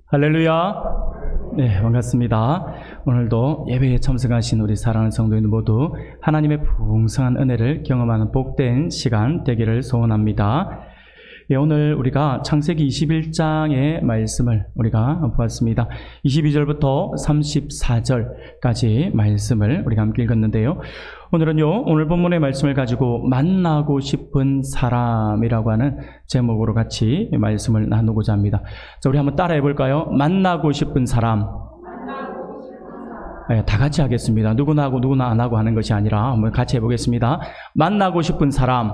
할렐루야. 네, 반갑습니다. 오늘도 예배에 참석하신 우리 사랑하는 성도님들 모두 하나님의 풍성한 은혜를 경험하는 복된 시간 되기를 소원합니다. 예, 오늘 우리가 창세기 21장의 말씀을 우리가 보았습니다. 22절부터 34절까지 말씀을 우리가 함께 읽었는데요. 오늘은요, 오늘 본문의 말씀을 가지고 만나고 싶은 사람이라고 하는 제목으로 같이 말씀을 나누고자 합니다. 자, 우리 한번 따라해 볼까요? 만나고 싶은 사람. 네, 다 같이 하겠습니다. 누구나 하고 누구나 안 하고 하는 것이 아니라 한번 같이 해보겠습니다. 만나고 싶은 사람.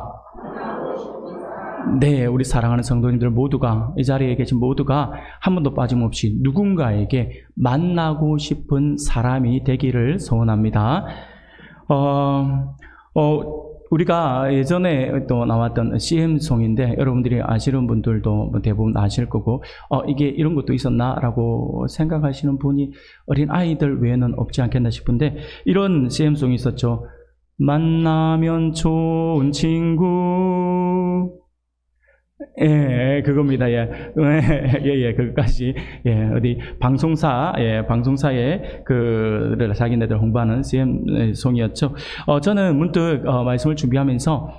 네, 우리 사랑하는 성도님들 모두가, 이 자리에 계신 모두가 한 번도 빠짐없이 누군가에게 만나고 싶은 사람이 되기를 소원합니다. 우리가 예전에 또 나왔던 CM송인데 여러분들이 아시는 분들도 대부분 아실 거고, 이게 이런 것도 있었나? 라고 생각하시는 분이 어린 아이들 외에는 없지 않겠나 싶은데, 이런 CM송이 있었죠. 만나면 좋은 친구. 예, 그겁니다. 예, 그것까지. 예, 어디 방송사에 자기네들 홍보하는 CM송이었죠. 저는 문득 말씀을 준비하면서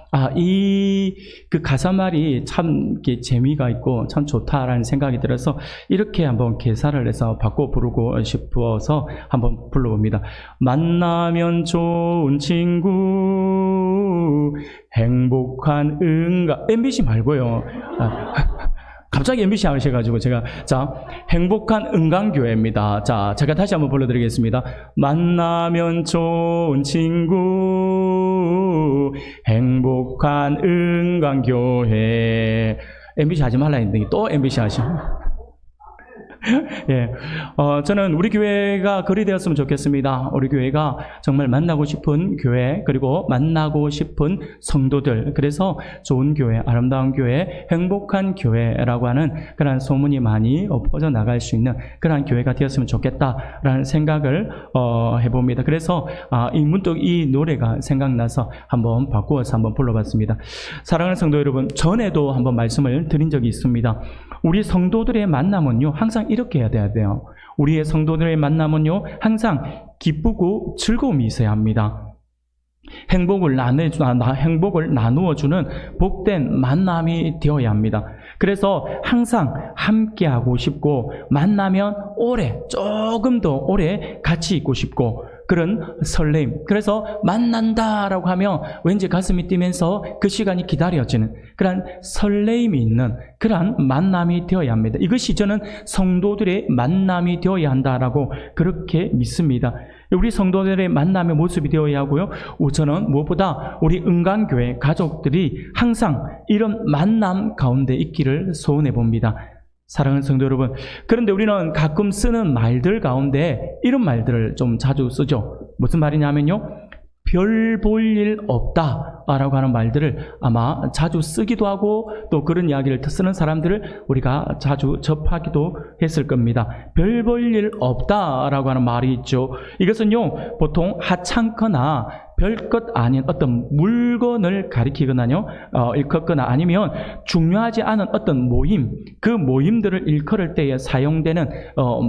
그 가사말이 참 재미가 있고 참 좋다라는 생각이 들어서 이렇게 한번 개사를 해서 바꿔 부르고 싶어서 한번 불러봅니다. 만나면 좋은 친구, 행복한 응가. MBC 말고요. 갑자기 MBC 하셔가지고 제가, 행복한 은강교회입니다. 자, 제가 다시 한번 불러드리겠습니다. 만나면 좋은 친구, 행복한 은강교회. MBC 하지 말라 했는데 또 MBC 하시네. 예, 저는 우리 교회가 그리 되었으면 좋겠습니다. 우리 교회가 정말 만나고 싶은 교회, 그리고 만나고 싶은 성도들, 그래서 좋은 교회, 아름다운 교회, 행복한 교회라고 하는 그런 소문이 많이 퍼져나갈 수 있는 그런 교회가 되었으면 좋겠다라는 생각을 해봅니다. 그래서 문득 이 노래가 생각나서 한번 바꾸어서 한번 불러봤습니다. 사랑하는 성도 여러분, 전에도 한번 말씀을 드린 적이 있습니다. 우리 성도들의 만남은요, 항상 이렇게 해야 돼요. 우리의 성도들의 만남은요, 항상 기쁘고 즐거움이 있어야 합니다. 행복을 나누어주는 복된 만남이 되어야 합니다. 그래서 항상 함께하고 싶고, 만나면 조금 더 오래 같이 있고 싶고, 그런 설렘. 그래서 만난다라고 하면 왠지 가슴이 뛰면서 그 시간이 기다려지는 그런 설렘이 있는 그런 만남이 되어야 합니다. 이것이 저는 성도들의 만남이 되어야 한다라고 그렇게 믿습니다. 우리 성도들의 만남의 모습이 되어야 하고요. 저는 무엇보다 우리 은강교회 가족들이 항상 이런 만남 가운데 있기를 소원해 봅니다. 사랑하는 성도 여러분, 그런데 우리는 가끔 쓰는 말들 가운데 이런 말들을 좀 자주 쓰죠. 무슨 말이냐면요, 별 볼 일 없다 라고 하는 말들을 아마 자주 쓰기도 하고, 또 그런 이야기를 쓰는 사람들을 우리가 자주 접하기도 했을 겁니다. 별 볼 일 없다 라고 하는 말이 있죠. 이것은요, 보통 하찮거나 별것 아닌 어떤 물건을 가리키거나요, 일컫거나 아니면 중요하지 않은 어떤 모임, 그 모임들을 일컬을 때에 사용되는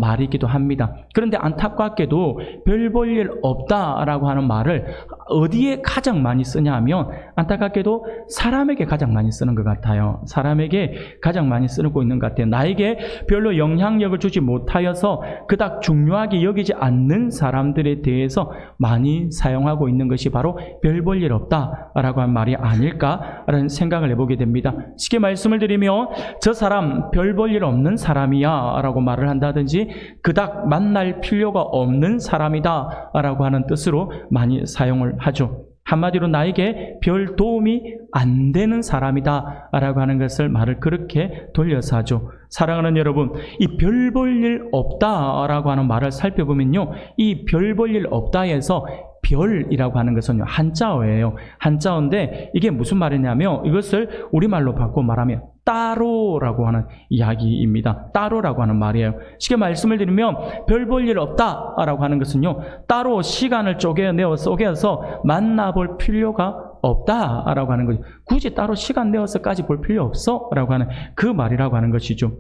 말이기도 합니다. 그런데 안타깝게도 별 볼 일 없다라고 하는 말을 어디에 가장 많이 쓰냐 하면, 안타깝게도 사람에게 가장 많이 쓰는 것 같아요. 사람에게 가장 많이 쓰고 있는 것 같아요. 나에게 별로 영향력을 주지 못하여서 그닥 중요하게 여기지 않는 사람들에 대해서 많이 사용하고 있는 것이 바로 별 볼 일 없다라고 한 말이 아닐까라는 생각을 해보게 됩니다. 쉽게 말씀을 드리면, 저 사람 별 볼 일 없는 사람이야 라고 말을 한다든지, 그닥 만날 필요가 없는 사람이다 라고 하는 뜻으로 많이 사용을 하죠. 한마디로 나에게 별 도움이 안 되는 사람이다 라고 하는 것을 말을 그렇게 돌려서 하죠. 사랑하는 여러분, 이 별 볼 일 없다 라고 하는 말을 살펴보면요, 이 별 볼 일 없다에서 별이라고 하는 것은 한자어예요. 한자어인데 이게 무슨 말이냐면, 이것을 우리말로 바꿔 말하면 따로라고 하는 이야기입니다. 따로라고 하는 말이에요. 쉽게 말씀을 드리면, 별 볼 일 없다라고 하는 것은요, 따로 시간을 쪼개서 만나볼 필요가 없다라고 하는 거죠. 굳이 따로 시간 내어서까지 볼 필요 없어 라고 하는 그 말이라고 하는 것이죠.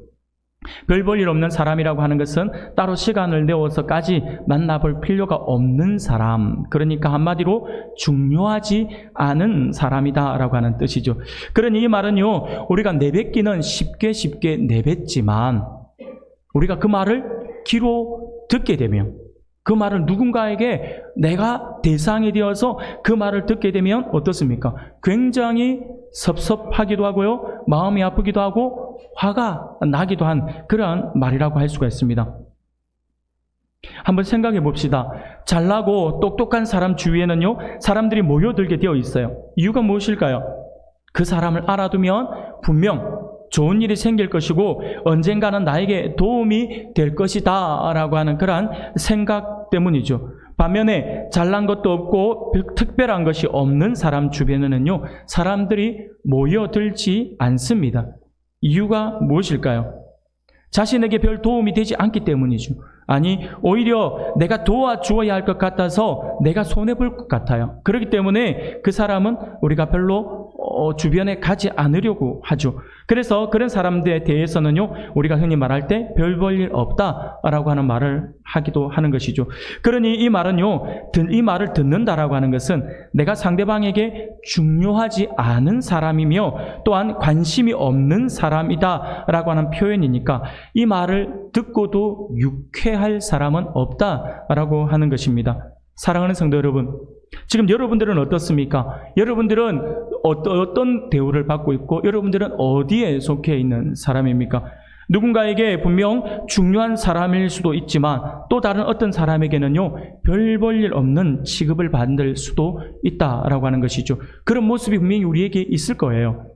별 볼 일 없는 사람이라고 하는 것은 따로 시간을 내어서까지 만나볼 필요가 없는 사람, 그러니까 한마디로 중요하지 않은 사람이다라고 하는 뜻이죠. 그러니 이 말은요, 우리가 내뱉기는 쉽게 내뱉지만 우리가 그 말을 귀로 듣게 되면, 그 말을 누군가에게 내가 대상이 되어서 그 말을 듣게 되면 어떻습니까? 굉장히 섭섭하기도 하고요, 마음이 아프기도 하고 화가 나기도 한 그러한 말이라고 할 수가 있습니다. 한번 생각해 봅시다. 잘나고 똑똑한 사람 주위에는요, 사람들이 모여들게 되어 있어요. 이유가 무엇일까요? 그 사람을 알아두면 분명 좋은 일이 생길 것이고 언젠가는 나에게 도움이 될 것이다 라고 하는 그러한 생각 때문이죠. 반면에 잘난 것도 없고 특별한 것이 없는 사람 주변에는요, 사람들이 모여들지 않습니다. 이유가 무엇일까요? 자신에게 별 도움이 되지 않기 때문이죠. 아니, 오히려 내가 도와주어야 할 것 같아서 내가 손해볼 것 같아요. 그렇기 때문에 그 사람은 우리가 별로 주변에 가지 않으려고 하죠. 그래서 그런 사람들에 대해서는요, 우리가 흔히 말할 때 별 볼 일 없다라고 하는 말을 하기도 하는 것이죠. 그러니 이 말은요, 이 말을 듣는다라고 하는 것은 내가 상대방에게 중요하지 않은 사람이며 또한 관심이 없는 사람이다라고 하는 표현이니까 이 말을 듣고도 유쾌할 사람은 없다라고 하는 것입니다. 사랑하는 성도 여러분, 지금 여러분들은 어떻습니까? 여러분들은 어떤 대우를 받고 있고 여러분들은 어디에 속해 있는 사람입니까? 누군가에게 분명 중요한 사람일 수도 있지만 또 다른 어떤 사람에게는요, 별 볼 일 없는 취급을 받을 수도 있다라고 하는 것이죠. 그런 모습이 분명히 우리에게 있을 거예요.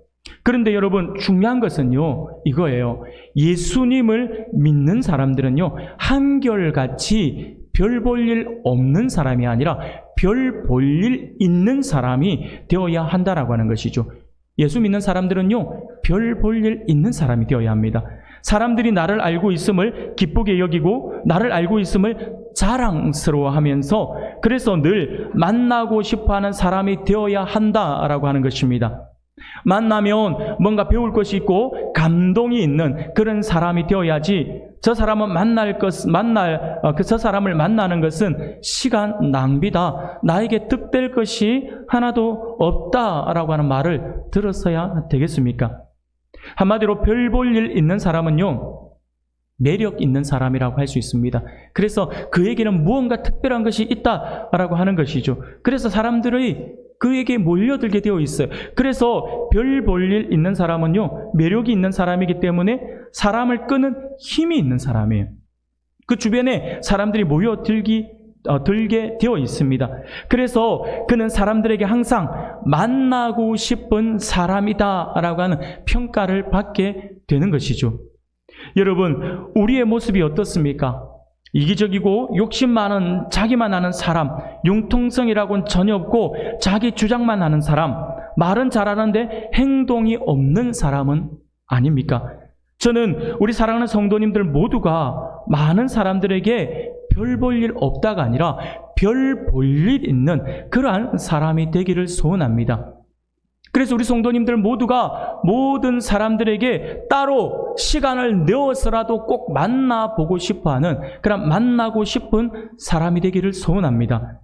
그런데 여러분, 중요한 것은요, 이거예요. 예수님을 믿는 사람들은요, 한결같이 별 볼 일 없는 사람이 아니라 별 볼 일 있는 사람이 되어야 한다라고 하는 것이죠. 예수 믿는 사람들은요, 별 볼 일 있는 사람이 되어야 합니다. 사람들이 나를 알고 있음을 기쁘게 여기고 나를 알고 있음을 자랑스러워하면서 그래서 늘 만나고 싶어하는 사람이 되어야 한다라고 하는 것입니다. 만나면 뭔가 배울 것이 있고 감동이 있는 그런 사람이 되어야지, 저 사람은 저 사람을 만나는 것은 시간 낭비다, 나에게 득될 것이 하나도 없다라고 하는 말을 들었어야 되겠습니까? 한마디로 별 볼 일 있는 사람은요, 매력 있는 사람이라고 할 수 있습니다. 그래서 그에게는 무언가 특별한 것이 있다라고 하는 것이죠. 그래서 사람들이 그에게 몰려들게 되어 있어요. 그래서 별 볼 일 있는 사람은요, 매력이 있는 사람이기 때문에 사람을 끄는 힘이 있는 사람이에요. 그 주변에 사람들이 들게 되어 있습니다. 그래서 그는 사람들에게 항상 만나고 싶은 사람이다라고 하는 평가를 받게 되는 것이죠. 여러분, 우리의 모습이 어떻습니까? 이기적이고 욕심 많은, 자기만 아는 사람, 융통성이라고는 전혀 없고 자기 주장만 하는 사람, 말은 잘하는데 행동이 없는 사람은 아닙니까? 저는 우리 사랑하는 성도님들 모두가 많은 사람들에게 별 볼 일 없다가 아니라 별 볼 일 있는 그러한 사람이 되기를 소원합니다. 그래서 우리 성도님들 모두가 모든 사람들에게 따로 시간을 내어서라도 꼭 만나보고 싶어하는, 그런 만나고 싶은 사람이 되기를 소원합니다.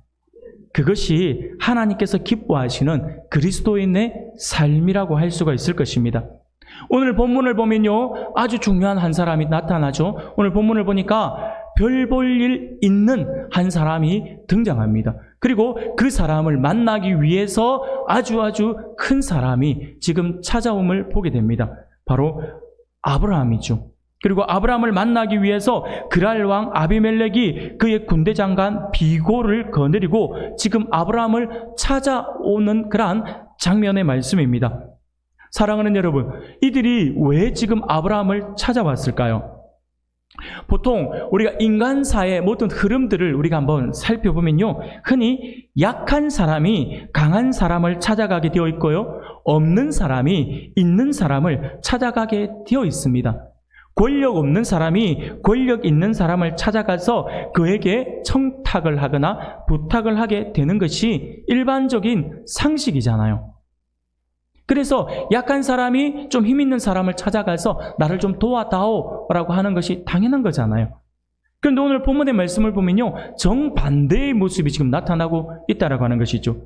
그것이 하나님께서 기뻐하시는 그리스도인의 삶이라고 할 수가 있을 것입니다. 오늘 본문을 보면요, 아주 중요한 한 사람이 나타나죠. 오늘 본문을 보니까 별 볼 일 있는 한 사람이 등장합니다. 그리고 그 사람을 만나기 위해서 아주 큰 사람이 지금 찾아옴을 보게 됩니다. 바로 아브라함이죠. 그리고 아브라함을 만나기 위해서 그랄 왕 아비멜렉이 그의 군대 장관 비골을 거느리고 지금 아브라함을 찾아오는 그러한 장면의 말씀입니다. 사랑하는 여러분, 이들이 왜 지금 아브라함을 찾아왔을까요? 보통 우리가 인간사의 모든 흐름들을 우리가 한번 살펴보면요, 흔히 약한 사람이 강한 사람을 찾아가게 되어 있고요, 없는 사람이 있는 사람을 찾아가게 되어 있습니다. 권력 없는 사람이 권력 있는 사람을 찾아가서 그에게 청탁을 하거나 부탁을 하게 되는 것이 일반적인 상식이잖아요. 그래서 약한 사람이 좀 힘 있는 사람을 찾아가서 나를 좀 도와다오라고 하는 것이 당연한 거잖아요. 그런데 오늘 본문의 말씀을 보면요, 정반대의 모습이 지금 나타나고 있다라고 하는 것이죠.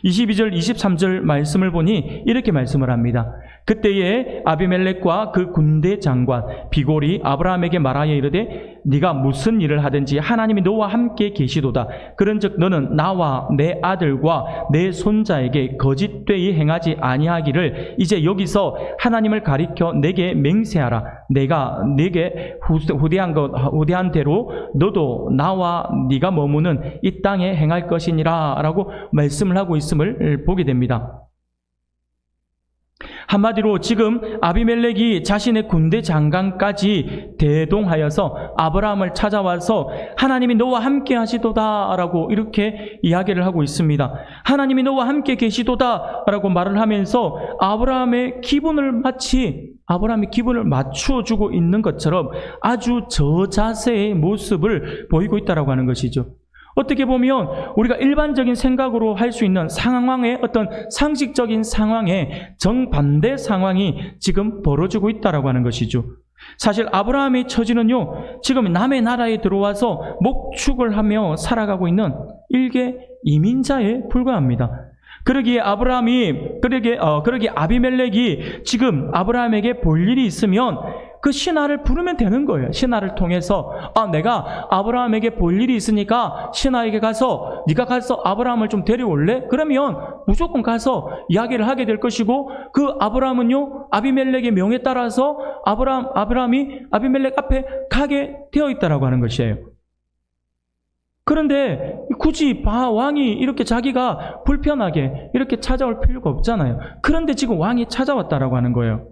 22절, 23절 말씀을 보니 이렇게 말씀을 합니다. 그때에 아비멜렉과 그 군대 장관 비골이 아브라함에게 말하여 이르되 네가 무슨 일을 하든지 하나님이 너와 함께 계시도다. 그런즉 너는 나와 내 아들과 내 손자에게 거짓되이 행하지 아니하기를 이제 여기서 하나님을 가리켜 내게 맹세하라. 내가 네게 후대한 대로 너도 나와 네가 머무는 이 땅에 행할 것이니라 라고 말씀을 하고 있음을 보게 됩니다. 한마디로 지금 아비멜렉이 자신의 군대 장관까지 대동하여서 아브라함을 찾아와서 하나님이 너와 함께 하시도다 라고 이렇게 이야기를 하고 있습니다. 하나님이 너와 함께 계시도다 라고 말을 하면서 아브라함의 기분을 맞춰주고 있는 것처럼 아주 저자세의 모습을 보이고 있다고 하는 것이죠. 어떻게 보면 우리가 일반적인 생각으로 할 수 있는 상황의 어떤 상식적인 상황에 정반대 상황이 지금 벌어지고 있다고 하는 것이죠. 사실 아브라함의 처지는요, 지금 남의 나라에 들어와서 목축을 하며 살아가고 있는 일개 이민자에 불과합니다. 그러기에 아비멜렉이 지금 아브라함에게 볼 일이 있으면 그 신하를 부르면 되는 거예요. 신하를 통해서 내가 아브라함에게 볼 일이 있으니까 신하에게 가서 네가 가서 아브라함을 좀 데려올래? 그러면 무조건 가서 이야기를 하게 될 것이고 그 아브라함은요 아비멜렉의 명에 따라서 아브라함이 아비멜렉 앞에 가게 되어 있다라고 하는 것이에요. 그런데 굳이 왕이 이렇게 자기가 불편하게 이렇게 찾아올 필요가 없잖아요. 그런데 지금 왕이 찾아왔다라고 하는 거예요.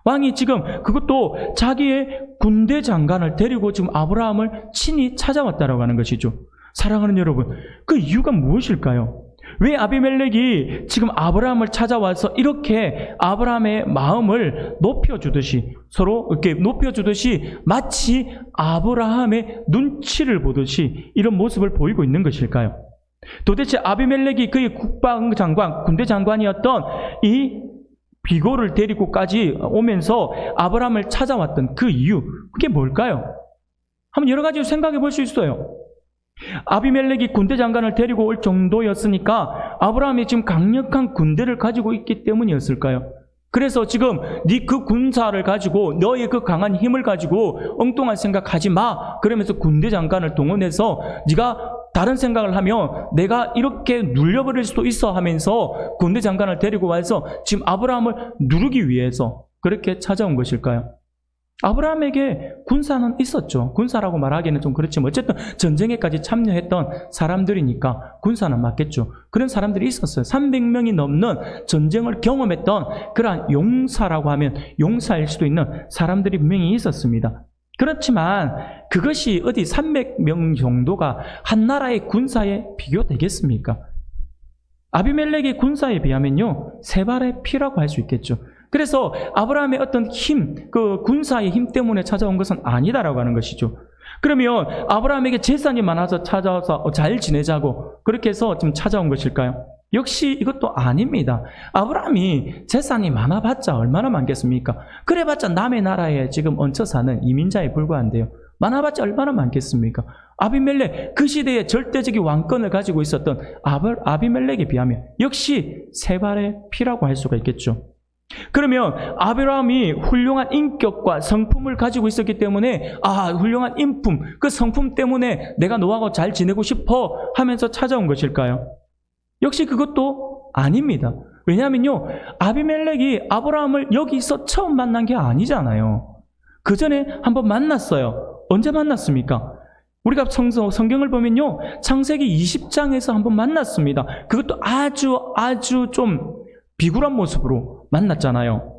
왕이 지금 그것도 자기의 군대 장관을 데리고 지금 아브라함을 친히 찾아왔다라고 하는 것이죠. 사랑하는 여러분, 그 이유가 무엇일까요? 왜 아비멜렉이 지금 아브라함을 찾아와서 이렇게 아브라함의 마음을 높여주듯이 서로 이렇게 높여주듯이 마치 아브라함의 눈치를 보듯이 이런 모습을 보이고 있는 것일까요? 도대체 아비멜렉이 그의 국방장관, 군대 장관이었던 이 비골을 데리고까지 오면서 아브라함을 찾아왔던 그 이유, 그게 뭘까요? 한번 여러 가지 생각해 볼 수 있어요. 아비멜렉이 군대 장관을 데리고 올 정도였으니까 아브라함이 지금 강력한 군대를 가지고 있기 때문이었을까요? 그래서 지금 네 그 군사를 가지고 너의 그 강한 힘을 가지고 엉뚱한 생각하지 마. 그러면서 군대 장관을 동원해서 네가 다른 생각을 하면 내가 이렇게 눌려버릴 수도 있어 하면서 군대 장관을 데리고 와서 지금 아브라함을 누르기 위해서 그렇게 찾아온 것일까요? 아브라함에게 군사는 있었죠. 군사라고 말하기는 좀 그렇지만 어쨌든 전쟁에까지 참여했던 사람들이니까 군사는 맞겠죠. 그런 사람들이 있었어요. 300명이 넘는 전쟁을 경험했던 그러한 용사라고 하면 용사일 수도 있는 사람들이 분명히 있었습니다. 그렇지만 그것이 어디 300명 정도가 한 나라의 군사에 비교되겠습니까? 아비멜렉의 군사에 비하면요 3발의 피라고 할 수 있겠죠. 그래서 아브라함의 어떤 힘, 그 군사의 힘 때문에 찾아온 것은 아니다라고 하는 것이죠. 그러면 아브라함에게 재산이 많아서 찾아와서 잘 지내자고 그렇게 해서 지금 찾아온 것일까요? 역시 이것도 아닙니다. 아브라함이 재산이 많아봤자 얼마나 많겠습니까? 그래봤자 남의 나라에 지금 얹혀 사는 이민자에 불과한데요. 많아봤자 얼마나 많겠습니까? 아비멜렉, 그 시대에 절대적인 왕권을 가지고 있었던 아비멜렉에 비하면 역시 3발의 피라고 할 수가 있겠죠. 그러면 아브라함이 훌륭한 인격과 성품을 가지고 있었기 때문에 훌륭한 인품, 그 성품 때문에 내가 너하고 잘 지내고 싶어 하면서 찾아온 것일까요? 역시 그것도 아닙니다. 왜냐하면요 아비멜렉이 아브라함을 여기서 처음 만난 게 아니잖아요. 그 전에 한번 만났어요. 언제 만났습니까? 우리가 성경을 보면요 창세기 20장에서 한번 만났습니다. 그것도 아주 좀 비굴한 모습으로 만났잖아요.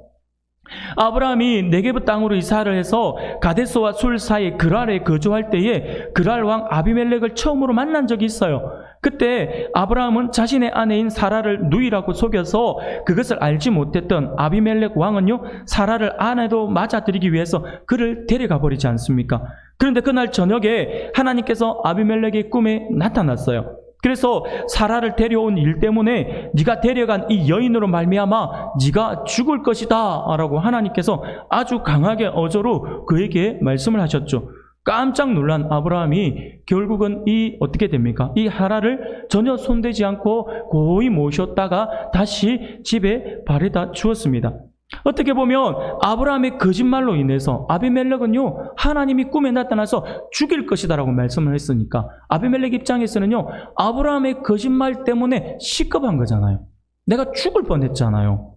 아브라함이 네게브 땅으로 이사를 해서 가데스와 술 사이 그랄에 거주할 때에 그랄 왕 아비멜렉을 처음으로 만난 적이 있어요. 그때 아브라함은 자신의 아내인 사라를 누이라고 속여서 그것을 알지 못했던 아비멜렉 왕은요 사라를 아내로 맞아들이기 위해서 그를 데려가 버리지 않습니까? 그런데 그날 저녁에 하나님께서 아비멜렉의 꿈에 나타났어요. 그래서 사라를 데려온 일 때문에 네가 데려간 이 여인으로 말미암아 네가 죽을 것이다 라고 하나님께서 아주 강하게 어조로 그에게 말씀을 하셨죠. 깜짝 놀란 아브라함이 결국은 어떻게 됩니까? 이 하라를 전혀 손대지 않고 고이 모셨다가 다시 집에 바래다 주었습니다. 어떻게 보면 아브라함의 거짓말로 인해서 아비멜렉은요, 하나님이 꿈에 나타나서 죽일 것이다 라고 말씀을 했으니까 아비멜렉 입장에서는요, 아브라함의 거짓말 때문에 시급한 거잖아요. 내가 죽을 뻔했잖아요.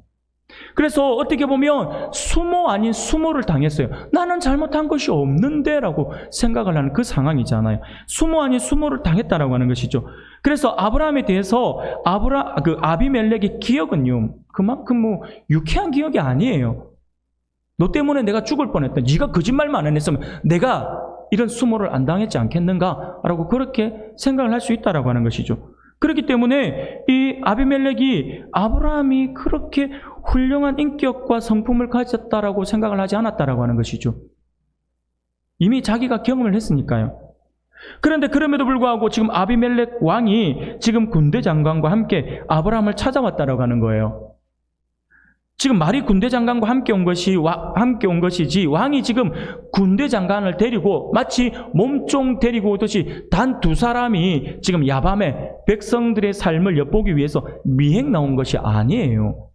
그래서 어떻게 보면 수모 아닌 수모를 당했어요. 나는 잘못한 것이 없는데 라고 생각을 하는 그 상황이잖아요. 수모 아닌 수모를 당했다라고 하는 것이죠. 그래서 아브라함에 대해서 아비멜렉의 기억은요, 그만큼 유쾌한 기억이 아니에요. 너 때문에 내가 죽을 뻔했다. 네가 거짓말만 안 했으면 내가 이런 수모를 안 당했지 않겠는가? 라고 그렇게 생각을 할 수 있다라고 하는 것이죠. 그렇기 때문에 이 아비멜렉이 아브라함이 그렇게 훌륭한 인격과 성품을 가졌다라고 생각을 하지 않았다라고 하는 것이죠. 이미 자기가 경험을 했으니까요. 그런데 그럼에도 불구하고 지금 아비멜렉 왕이 지금 군대 장관과 함께 아브라함을 찾아왔다라고 하는 거예요. 지금 말이 군대 장관과 함께 온 것이지 왕이 지금 군대 장관을 데리고 마치 몸종 데리고 오듯이 단 두 사람이 지금 야밤에 백성들의 삶을 엿보기 위해서 미행 나온 것이 아니에요.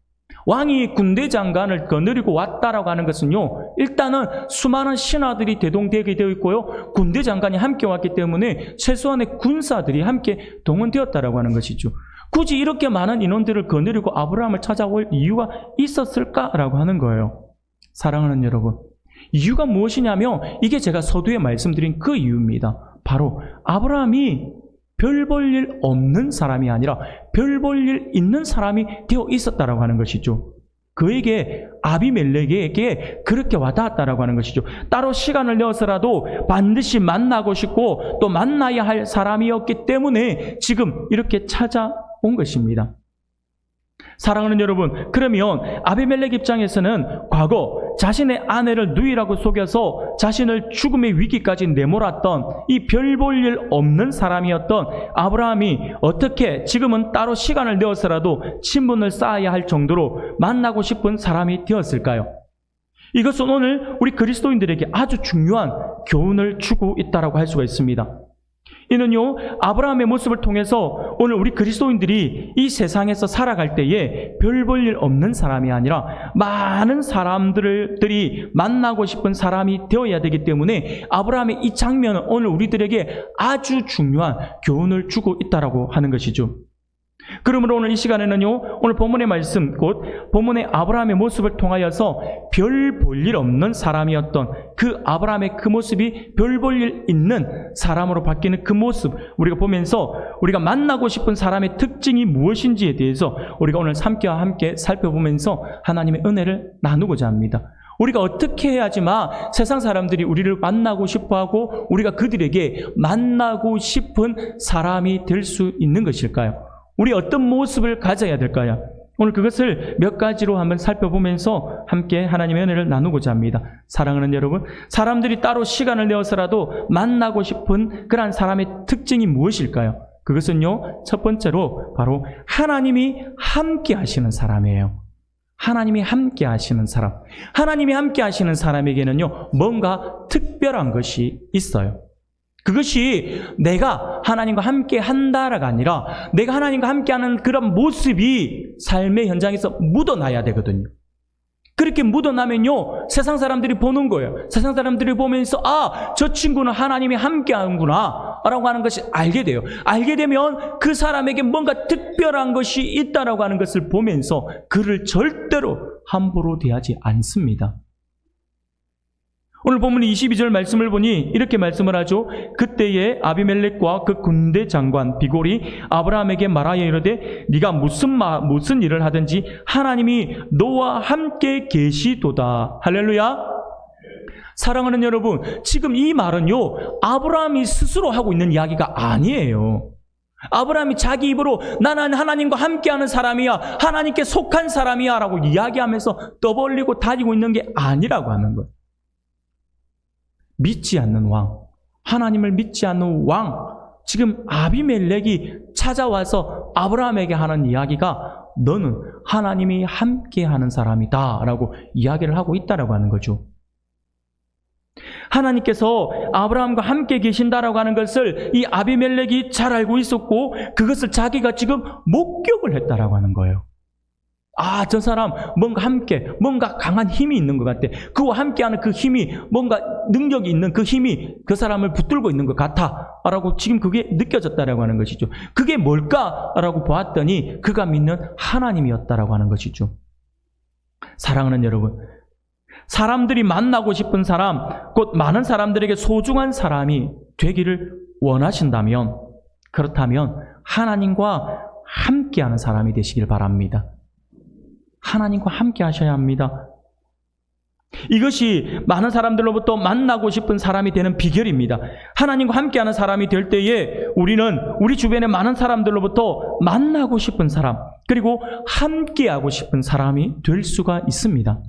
왕이 군대 장관을 거느리고 왔다라고 하는 것은요, 일단은 수많은 신하들이 대동되게 되어 있고요, 군대 장관이 함께 왔기 때문에 최소한의 군사들이 함께 동원되었다라고 하는 것이죠. 굳이 이렇게 많은 인원들을 거느리고 아브라함을 찾아올 이유가 있었을까라고 하는 거예요. 사랑하는 여러분, 이유가 무엇이냐면 이게 제가 서두에 말씀드린 그 이유입니다. 바로 아브라함이 별 볼 일 없는 사람이 아니라 별 볼 일 있는 사람이 되어 있었다라고 하는 것이죠. 그에게 아비멜렉에게 그렇게 와닿았다라고 하는 것이죠. 따로 시간을 내어서라도 반드시 만나고 싶고 또 만나야 할 사람이었기 때문에 지금 이렇게 찾아온 것입니다. 사랑하는 여러분, 그러면 아비멜렉 입장에서는 과거 자신의 아내를 누이라고 속여서 자신을 죽음의 위기까지 내몰았던 이 별 볼 일 없는 사람이었던 아브라함이 어떻게 지금은 따로 시간을 내어서라도 친분을 쌓아야 할 정도로 만나고 싶은 사람이 되었을까요? 이것은 오늘 우리 그리스도인들에게 아주 중요한 교훈을 주고 있다고 할 수가 있습니다. 이는요, 아브라함의 모습을 통해서 오늘 우리 그리스도인들이 이 세상에서 살아갈 때에 별 볼 일 없는 사람이 아니라 많은 사람들이 만나고 싶은 사람이 되어야 되기 때문에 아브라함의 이 장면은 오늘 우리들에게 아주 중요한 교훈을 주고 있다고 하는 것이죠. 그러므로 오늘 이 시간에는요, 오늘 본문의 말씀, 곧 본문의 아브라함의 모습을 통하여서 별 볼 일 없는 사람이었던 그 아브라함의 그 모습이 별 볼 일 있는 사람으로 바뀌는 그 모습, 우리가 보면서 우리가 만나고 싶은 사람의 특징이 무엇인지에 대해서 우리가 오늘 함께 살펴보면서 하나님의 은혜를 나누고자 합니다. 우리가 어떻게 해야지만 세상 사람들이 우리를 만나고 싶어하고 우리가 그들에게 만나고 싶은 사람이 될 수 있는 것일까요? 우리 어떤 모습을 가져야 될까요? 오늘 그것을 몇 가지로 한번 살펴보면서 함께 하나님의 은혜를 나누고자 합니다. 사랑하는 여러분, 사람들이 따로 시간을 내어서라도 만나고 싶은 그러한 사람의 특징이 무엇일까요? 그것은요, 첫 번째로 바로 하나님이 함께 하시는 사람이에요. 하나님이 함께 하시는 사람. 하나님이 함께 하시는 사람에게는요, 뭔가 특별한 것이 있어요. 그것이 내가 하나님과 함께 한다라가 아니라 내가 하나님과 함께하는 그런 모습이 삶의 현장에서 묻어나야 되거든요. 그렇게 묻어나면요, 세상 사람들이 보는 거예요. 세상 사람들이 보면서 저 친구는 하나님이 함께하는구나 라고 하는 것을 알게 돼요. 알게 되면 그 사람에게 뭔가 특별한 것이 있다라고 하는 것을 보면서 그를 절대로 함부로 대하지 않습니다. 오늘 본문 22절 말씀을 보니 이렇게 말씀을 하죠. 그때에 아비멜렉과 그 군대 장관 비골이 아브라함에게 말하여 이르되 네가 무슨 일을 하든지 하나님이 너와 함께 계시도다. 할렐루야. 사랑하는 여러분, 지금 이 말은요, 아브라함이 스스로 하고 있는 이야기가 아니에요. 아브라함이 자기 입으로 나는 하나님과 함께하는 사람이야, 하나님께 속한 사람이야 라고 이야기하면서 떠벌리고 다니고 있는 게 아니라고 하는 거예요. 믿지 않는 왕, 하나님을 믿지 않는 왕, 지금 아비멜렉이 찾아와서 아브라함에게 하는 이야기가 너는 하나님이 함께하는 사람이다 라고 이야기를 하고 있다라고 하는 거죠. 하나님께서 아브라함과 함께 계신다라고 하는 것을 이 아비멜렉이 잘 알고 있었고 그것을 자기가 지금 목격을 했다라고 하는 거예요. 아, 저 사람 뭔가 강한 힘이 있는 것 같아. 그와 함께하는 그 힘이 뭔가 능력이 있는 그 힘이 그 사람을 붙들고 있는 것 같아 라고 지금 그게 느껴졌다라고 하는 것이죠. 그게 뭘까라고 보았더니 그가 믿는 하나님이었다라고 하는 것이죠. 사랑하는 여러분, 사람들이 만나고 싶은 사람, 곧 많은 사람들에게 소중한 사람이 되기를 원하신다면, 그렇다면 하나님과 함께하는 사람이 되시길 바랍니다. 하나님과 함께 하셔야 합니다. 이것이 많은 사람들로부터 만나고 싶은 사람이 되는 비결입니다. 하나님과 함께하는 사람이 될 때에 우리는 우리 주변의 많은 사람들로부터 만나고 싶은 사람, 그리고 함께하고 싶은 사람이 될 수가 있습니다.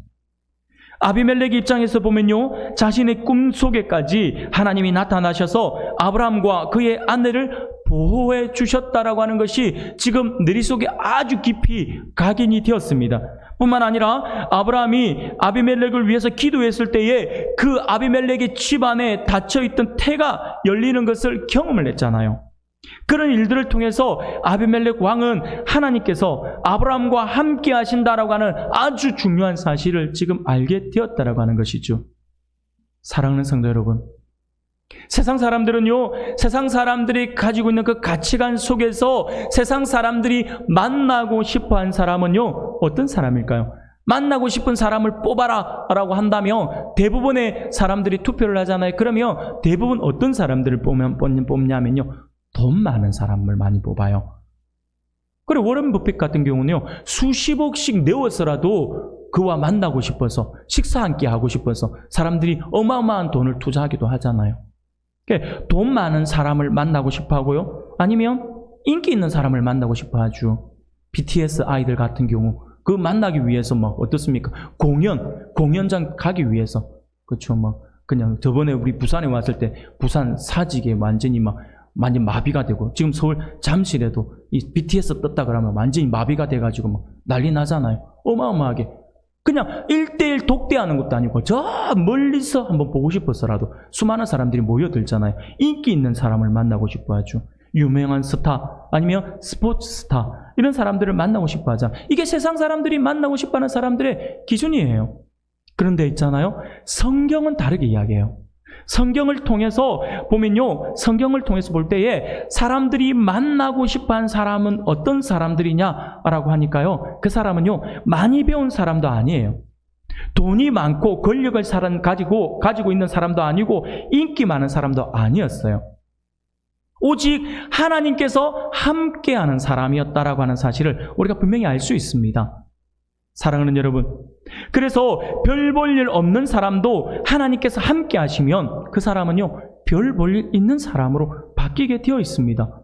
아비멜렉의 입장에서 보면요, 자신의 꿈속에까지 하나님이 나타나셔서 아브라함과 그의 아내를 보호해 주셨다라고 하는 것이 지금 뇌리 속에 아주 깊이 각인이 되었습니다. 뿐만 아니라 아브라함이 아비멜렉을 위해서 기도했을 때에 그 아비멜렉의 집안에 닫혀있던 태가 열리는 것을 경험을 했잖아요. 그런 일들을 통해서 아비멜렉 왕은 하나님께서 아브라함과 함께 하신다라고 하는 아주 중요한 사실을 지금 알게 되었다라고 하는 것이죠. 사랑하는 성도 여러분, 세상 사람들은요, 세상 사람들이 가지고 있는 그 가치관 속에서 세상 사람들이 만나고 싶어 한 사람은요, 어떤 사람일까요? 만나고 싶은 사람을 뽑아라 라고 한다면 대부분의 사람들이 투표를 하잖아요. 그러면 대부분 어떤 사람들을 뽑냐면요, 돈 많은 사람을 많이 뽑아요. 그리고 워런 버핏 같은 경우는요, 수십억씩 내어서라도 그와 만나고 싶어서, 식사 함께 하고 싶어서 사람들이 어마어마한 돈을 투자하기도 하잖아요. 그러니까 돈 많은 사람을 만나고 싶어 하고요, 아니면 인기 있는 사람을 만나고 싶어 하죠. BTS 아이들 같은 경우 그 만나기 위해서 막 어떻습니까? 공연장 가기 위해서, 그렇죠. 막 그냥 저번에 우리 부산에 왔을 때 부산 사직에 완전 마비가 되고, 지금 서울 잠실에도 이 BTS 떴다 그러면 완전히 마비가 돼가지고 막 난리 나잖아요. 어마어마하게. 그냥 1대1 독대하는 것도 아니고 저 멀리서 한번 보고 싶어서라도 수많은 사람들이 모여들잖아요. 인기 있는 사람을 만나고 싶어 하죠. 유명한 스타 아니면 스포츠 스타, 이런 사람들을 만나고 싶어 하잖아요. 이게 세상 사람들이 만나고 싶어 하는 사람들의 기준이에요. 그런데 있잖아요, 성경은 다르게 이야기해요. 성경을 통해서 보면요, 성경을 통해서 볼 때에 사람들이 만나고 싶어하는 사람은 어떤 사람들이냐라고 하니까요, 그 사람은요, 많이 배운 사람도 아니에요. 돈이 많고 권력을 가지고 있는 사람도 아니고 인기 많은 사람도 아니었어요. 오직 하나님께서 함께하는 사람이었다라고 하는 사실을 우리가 분명히 알 수 있습니다. 사랑하는 여러분, 그래서 별 볼 일 없는 사람도 하나님께서 함께 하시면 그 사람은요, 별 볼 일 있는 사람으로 바뀌게 되어 있습니다.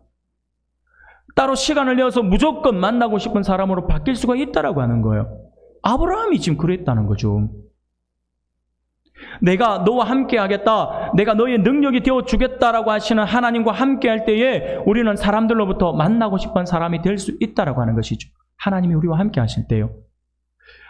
따로 시간을 내어서 무조건 만나고 싶은 사람으로 바뀔 수가 있다라고 하는 거예요. 아브라함이 지금 그랬다는 거죠. 내가 너와 함께 하겠다, 내가 너의 능력이 되어 주겠다라고 하시는 하나님과 함께 할 때에 우리는 사람들로부터 만나고 싶은 사람이 될 수 있다라고 하는 것이죠. 하나님이 우리와 함께 하실 때요.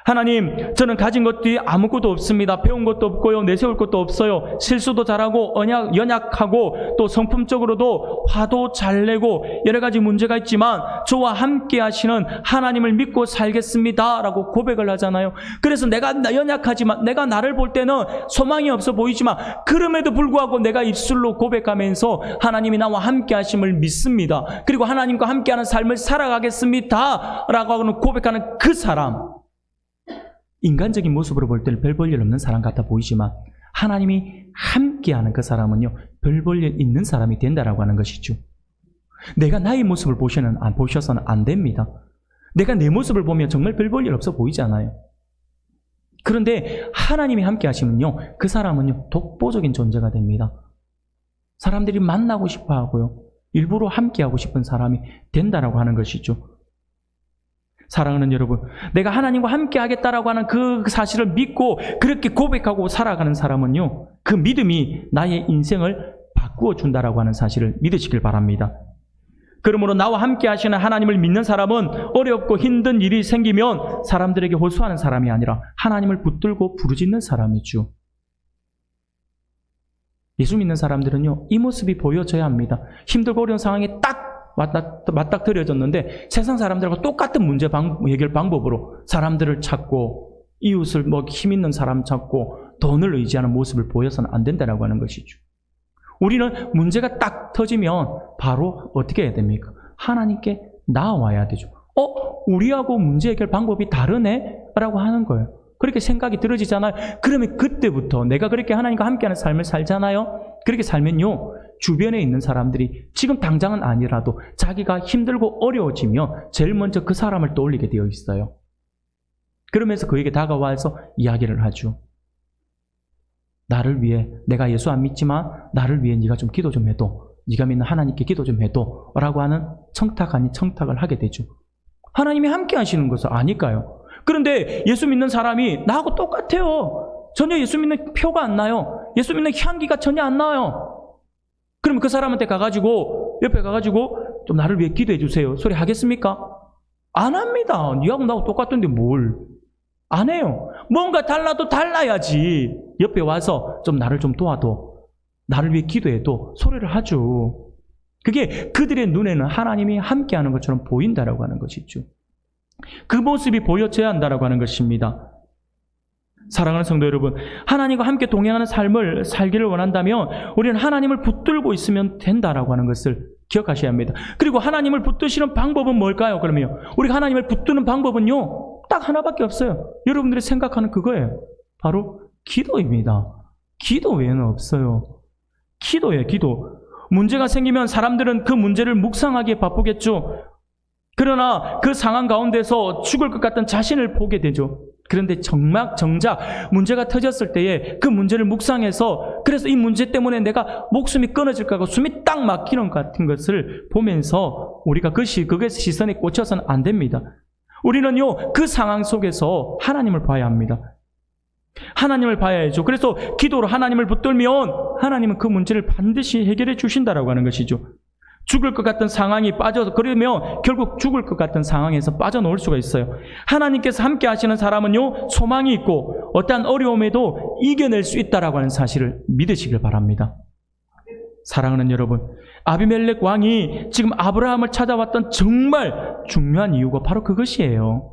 하나님, 저는 가진 것들이 아무것도 없습니다. 배운 것도 없고요, 내세울 것도 없어요. 실수도 잘하고 연약하고 또 성품적으로도 화도 잘 내고 여러 가지 문제가 있지만 저와 함께 하시는 하나님을 믿고 살겠습니다 라고 고백을 하잖아요. 그래서 내가 연약하지만, 내가 나를 볼 때는 소망이 없어 보이지만 그럼에도 불구하고 내가 입술로 고백하면서 하나님이 나와 함께 하심을 믿습니다. 그리고 하나님과 함께하는 삶을 살아가겠습니다 라고 하는 고백하는 그 사람, 인간적인 모습으로 볼 때는 별 볼 일 없는 사람 같아 보이지만 하나님이 함께하는 그 사람은요, 별 볼 일 있는 사람이 된다라고 하는 것이죠. 내가 나의 모습을 보셔서는 안 됩니다. 내가 내 모습을 보면 정말 별 볼 일 없어 보이잖아요. 그런데 하나님이 함께 하시면요, 그 사람은요, 독보적인 존재가 됩니다. 사람들이 만나고 싶어 하고요, 일부러 함께하고 싶은 사람이 된다라고 하는 것이죠. 사랑하는 여러분, 내가 하나님과 함께 하겠다라고 하는 그 사실을 믿고 그렇게 고백하고 살아가는 사람은요, 그 믿음이 나의 인생을 바꾸어 준다라고 하는 사실을 믿으시길 바랍니다. 그러므로 나와 함께 하시는 하나님을 믿는 사람은 어렵고 힘든 일이 생기면 사람들에게 호소하는 사람이 아니라 하나님을 붙들고 부르짖는 사람이죠. 예수 믿는 사람들은요, 이 모습이 보여져야 합니다. 힘들고 어려운 상황에 딱 맞닥뜨려졌는데 세상 사람들과 똑같은 문제 해결 방법으로 사람들을 찾고 이웃을 힘 있는 사람 찾고 돈을 의지하는 모습을 보여서는 안 된다라고 하는 것이죠. 우리는 문제가 딱 터지면 바로 어떻게 해야 됩니까? 하나님께 나와야 되죠. 우리하고 문제 해결 방법이 다르네? 라고 하는 거예요. 그렇게 생각이 들어지잖아요. 그러면 그때부터 내가 그렇게 하나님과 함께하는 삶을 살잖아요. 그렇게 살면요, 주변에 있는 사람들이 지금 당장은 아니라도 자기가 힘들고 어려워지면 제일 먼저 그 사람을 떠올리게 되어 있어요. 그러면서 그에게 다가와서 이야기를 하죠. 나를 위해, 내가 예수 안 믿지만 나를 위해 네가 좀 기도 좀 해도, 네가 믿는 하나님께 기도 좀 해도 라고 하는 청탁 아닌 청탁을 하게 되죠. 하나님이 함께 하시는 것을 아니까요. 그런데 예수 믿는 사람이 나하고 똑같아요. 전혀 예수 믿는 표가 안 나요. 예수 믿는 향기가 전혀 안 나요. 그러면 그 사람한테 가가지고, 옆에 가가지고 좀 나를 위해 기도해 주세요 소리 하겠습니까? 안 합니다. 니하고 나하고 똑같은데 뭘. 안 해요. 뭔가 달라도 달라야지 옆에 와서 좀 나를 좀 도와도, 나를 위해 기도해도 소리를 하죠. 그게 그들의 눈에는 하나님이 함께하는 것처럼 보인다라고 하는 것이죠. 그 모습이 보여져야 한다라고 하는 것입니다. 사랑하는 성도 여러분, 하나님과 함께 동행하는 삶을 살기를 원한다면 우리는 하나님을 붙들고 있으면 된다라고 하는 것을 기억하셔야 합니다. 그리고 하나님을 붙드시는 방법은 뭘까요? 그러면 우리가 하나님을 붙드는 방법은요, 딱 하나밖에 없어요. 여러분들이 생각하는 그거예요. 바로 기도입니다. 기도 외에는 없어요. 기도예요, 기도. 문제가 생기면 사람들은 그 문제를 묵상하기에 바쁘겠죠. 그러나 그 상황 가운데서 죽을 것 같던 자신을 보게 되죠. 그런데 정작 문제가 터졌을 때에 그 문제를 묵상해서, 그래서 이 문제 때문에 내가 목숨이 끊어질까 하고 숨이 딱 막히는 것 같은 것을 보면서 우리가 그게 시선에 꽂혀서는 안 됩니다. 우리는요, 그 상황 속에서 하나님을 봐야 합니다. 하나님을 봐야죠. 그래서 기도로 하나님을 붙들면 하나님은 그 문제를 반드시 해결해 주신다라고 하는 것이죠. 죽을 것 같은 상황이 빠져서, 그러면 결국 죽을 것 같은 상황에서 빠져나올 수가 있어요. 하나님께서 함께 하시는 사람은요, 소망이 있고 어떠한 어려움에도 이겨낼 수 있다라고 하는 사실을 믿으시길 바랍니다. 사랑하는 여러분, 아비멜렉 왕이 지금 아브라함을 찾아왔던 정말 중요한 이유가 바로 그것이에요.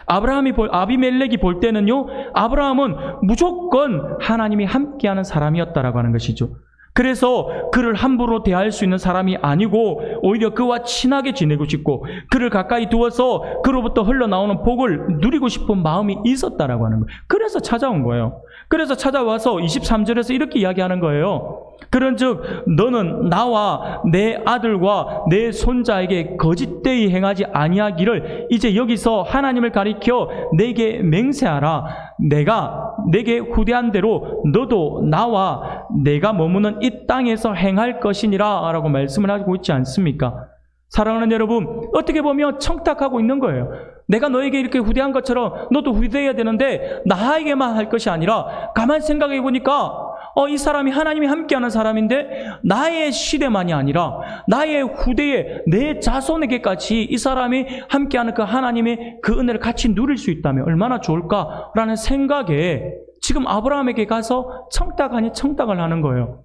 아비멜렉이 볼 때는요, 아브라함은 무조건 하나님이 함께하는 사람이었다라고 하는 것이죠. 그래서 그를 함부로 대할 수 있는 사람이 아니고 오히려 그와 친하게 지내고 싶고 그를 가까이 두어서 그로부터 흘러나오는 복을 누리고 싶은 마음이 있었다라고 하는 거예요. 그래서 찾아온 거예요. 그래서 찾아와서 23절에서 이렇게 이야기하는 거예요. 그런즉 너는 나와 내 아들과 내 손자에게 거짓되이 행하지 아니하기를 이제 여기서 하나님을 가리켜 내게 맹세하라. 내가 내게 후대한 대로 너도 나와 내가 머무는 이 땅에서 행할 것이니라 라고 말씀을 하고 있지 않습니까? 사랑하는 여러분, 어떻게 보면 청탁하고 있는 거예요. 내가 너에게 이렇게 후대한 것처럼 너도 후대해야 되는데 나에게만 할 것이 아니라, 가만히 생각해 보니까 이 사람이 하나님이 함께하는 사람인데 나의 시대만이 아니라 나의 후대에 내 자손에게까지 이 사람이 함께하는 그 하나님의 그 은혜를 같이 누릴 수 있다면 얼마나 좋을까라는 생각에 지금 아브라함에게 가서 청탁 아닌 청탁을 하는 거예요.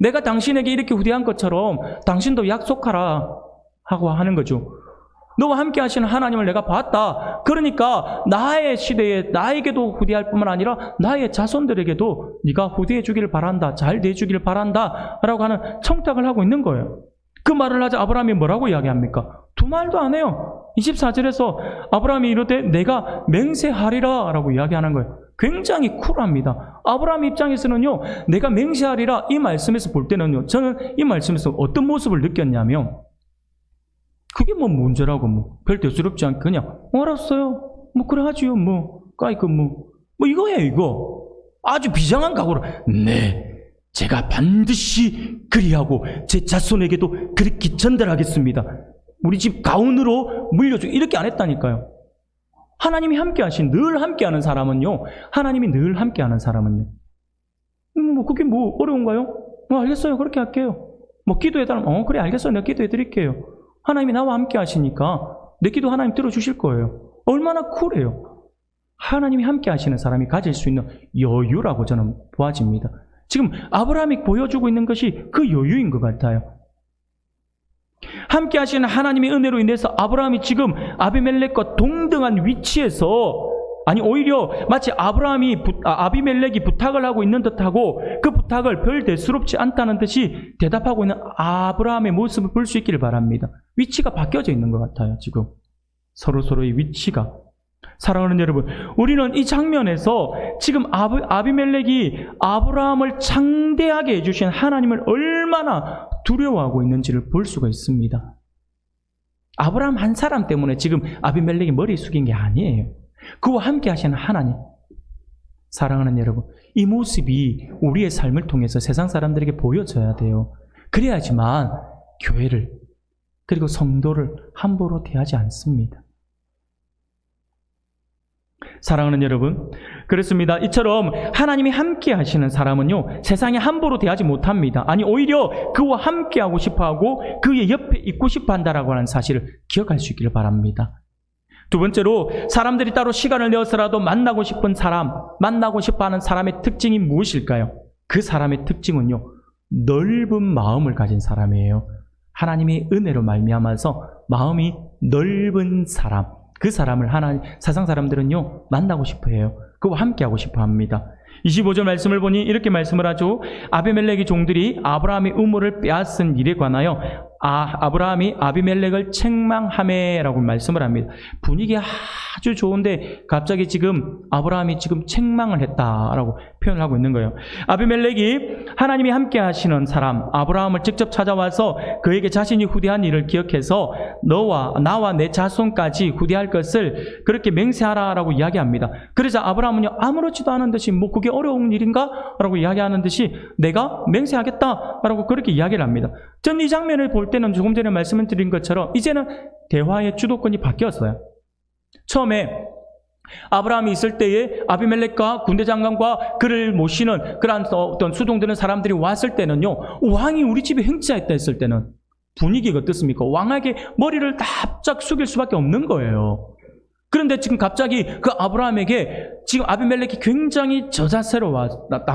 내가 당신에게 이렇게 후대한 것처럼 당신도 약속하라 하고 하는 거죠. 너와 함께 하시는 하나님을 내가 봤다. 그러니까 나의 시대에 나에게도 후대할 뿐만 아니라 나의 자손들에게도 네가 후대해 주기를 바란다. 잘 대해주기를 바란다. 라고 하는 청탁을 하고 있는 거예요. 그 말을 하자 아브라함이 뭐라고 이야기합니까? 두 말도 안 해요. 24절에서 아브라함이 이르되 내가 맹세하리라 라고 이야기하는 거예요. 굉장히 쿨합니다. 아브라함 입장에서는요, 내가 맹세하리라 이 말씀에서 볼 때는요, 저는 이 말씀에서 어떤 모습을 느꼈냐면, 그게 뭐 문제라고 별 대수롭지 않게 그냥 알았어요. 그래 하지요. 까이그 이거예요, 이거. 아주 비장한 각오로 네, 제가 반드시 그리하고 제 자손에게도 그렇게 전달하겠습니다. 우리 집 가운으로 물려줘. 이렇게 안 했다니까요. 하나님이 함께하신, 늘 함께하는 사람은요, 하나님이 늘 함께하는 사람은요, 그게 어려운가요? 알겠어요. 그렇게 할게요. 기도해달라면, 그래, 알겠어요. 내가 기도해드릴게요. 하나님이 나와 함께 하시니까 내 기도 하나님 들어주실 거예요. 얼마나 쿨해요. 하나님이 함께 하시는 사람이 가질 수 있는 여유라고 저는 보아집니다. 지금 아브라함이 보여주고 있는 것이 그 여유인 것 같아요. 함께 하시는 하나님의 은혜로 인해서 아브라함이 지금 아비멜렉과 동등한 위치에서, 아니 오히려 마치 아비멜렉이 부탁을 하고 있는 듯하고 그 부탁을 별 대수롭지 않다는 듯이 대답하고 있는 아브라함의 모습을 볼 수 있기를 바랍니다. 위치가 바뀌어져 있는 것 같아요. 지금 서로의 위치가. 사랑하는 여러분, 우리는 이 장면에서 지금 아비멜렉이 아브라함을 창대하게 해주신 하나님을 얼마나 두려워하고 있는지를 볼 수가 있습니다. 아브라함 한 사람 때문에 지금 아비멜렉이 머리 숙인 게 아니에요. 그와 함께 하시는 하나님. 사랑하는 여러분, 이 모습이 우리의 삶을 통해서 세상 사람들에게 보여져야 돼요. 그래야지만 교회를, 그리고 성도를 함부로 대하지 않습니다. 사랑하는 여러분, 그렇습니다. 이처럼 하나님이 함께 하시는 사람은요, 세상에 함부로 대하지 못합니다. 아니 오히려 그와 함께하고 싶어하고 그의 옆에 있고 싶어 한다라고 하는 사실을 기억할 수 있기를 바랍니다. 두 번째로, 사람들이 따로 시간을 내어서라도 만나고 싶은 사람, 만나고 싶어하는 사람의 특징이 무엇일까요? 그 사람의 특징은요, 넓은 마음을 가진 사람이에요. 하나님의 은혜로 말미암아서 마음이 넓은 사람, 그 사람을 세상 사람들은요 만나고 싶어해요. 그와 함께하고 싶어합니다. 25절 말씀을 보니 이렇게 말씀을 하죠. 아비멜렉의 종들이 아브라함의 우물을 빼앗은 일에 관하여 아브라함이 아비멜렉을 책망하매라고 말씀을 합니다. 분위기 아주 좋은데 갑자기 지금 아브라함이 지금 책망을 했다라고 표현을 하고 있는 거예요. 아비멜렉이 하나님이 함께 하시는 사람 아브라함을 직접 찾아와서 그에게 자신이 후대한 일을 기억해서 나와 내 자손까지 후대할 것을 그렇게 맹세하라라고 이야기합니다. 그래서 아브라함은요 아무렇지도 않은 듯이 그게 어려운 일인가? 라고 이야기하는 듯이 내가 맹세하겠다라고 그렇게 이야기를 합니다. 전 이 장면을 볼 때는 조금 전에 말씀을 드린 것처럼 이제는 대화의 주도권이 바뀌었어요. 처음에 아브라함이 있을 때에 아비멜렉과 군대 장관과 그를 모시는 그러한 어떤 수동되는 사람들이 왔을 때는요, 왕이 우리 집에 행차했다 했을 때는 분위기가 어떻습니까? 왕에게 머리를 납작 숙일 수밖에 없는 거예요. 그런데 지금 갑자기 그 아브라함에게 지금 아비멜렉이 굉장히 저자세로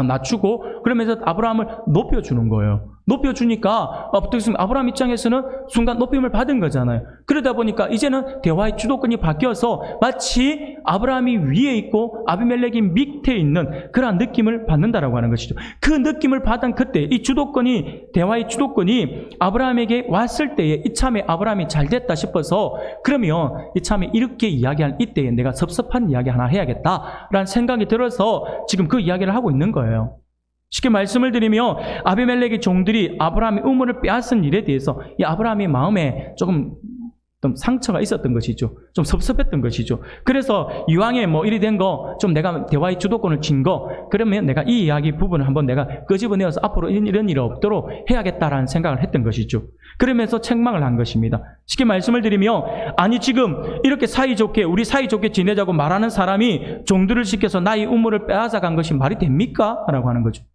낮추고 그러면서 아브라함을 높여주는 거예요. 높여주니까 아브라함 입장에서는 순간 높임을 받은 거잖아요. 그러다 보니까 이제는 대화의 주도권이 바뀌어서 마치 아브라함이 위에 있고 아비멜렉이 밑에 있는 그러한 느낌을 받는다라고 하는 것이죠. 그 느낌을 받은 그때 이 대화의 주도권이 아브라함에게 왔을 때에 이참에 아브라함이 잘 됐다 싶어서 그러면 이참에 이렇게 이야기할 이때에 내가 섭섭한 이야기 하나 해야겠다라는 생각이 들어서 지금 그 이야기를 하고 있는 거예요. 쉽게 말씀을 드리면 아비멜렉의 종들이 아브라함의 우물을 빼앗은 일에 대해서 이 아브라함의 마음에 조금 상처가 있었던 것이죠. 좀 섭섭했던 것이죠. 그래서 이왕에 이리 된 거 좀 내가 대화의 주도권을 쥔 거 그러면 내가 이 이야기 부분을 한번 내가 끄집어내어서 앞으로 이런 일이 없도록 해야겠다라는 생각을 했던 것이죠. 그러면서 책망을 한 것입니다. 쉽게 말씀을 드리면 아니 지금 이렇게 우리 사이좋게 지내자고 말하는 사람이 종들을 시켜서 나의 우물을 빼앗아 간 것이 말이 됩니까? 라고 하는 거죠.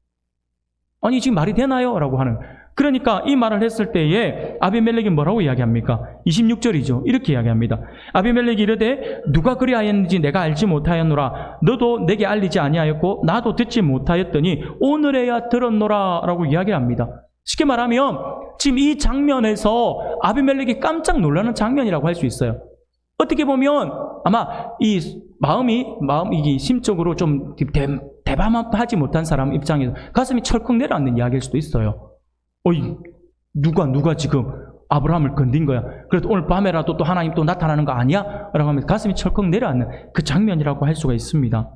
아니 지금 말이 되나요? 라고 하는. 그러니까 이 말을 했을 때에 아비멜렉이 뭐라고 이야기합니까? 26절이죠. 이렇게 이야기합니다. 아비멜렉이 이르되 누가 그리하였는지 내가 알지 못하였노라. 너도 내게 알리지 아니하였고 나도 듣지 못하였더니 오늘에야 들었노라 라고 이야기합니다. 쉽게 말하면 지금 이 장면에서 아비멜렉이 깜짝 놀라는 장면이라고 할 수 있어요. 어떻게 보면 아마 이 마음이 심적으로 좀 대담하지 못한 사람 입장에서 가슴이 철컥 내려앉는 이야기일 수도 있어요. 누가 지금 아브라함을 건든 거야. 그래도 오늘 밤에라도 또 하나님 또 나타나는 거 아니야? 라고 하면서 가슴이 철컥 내려앉는 그 장면이라고 할 수가 있습니다.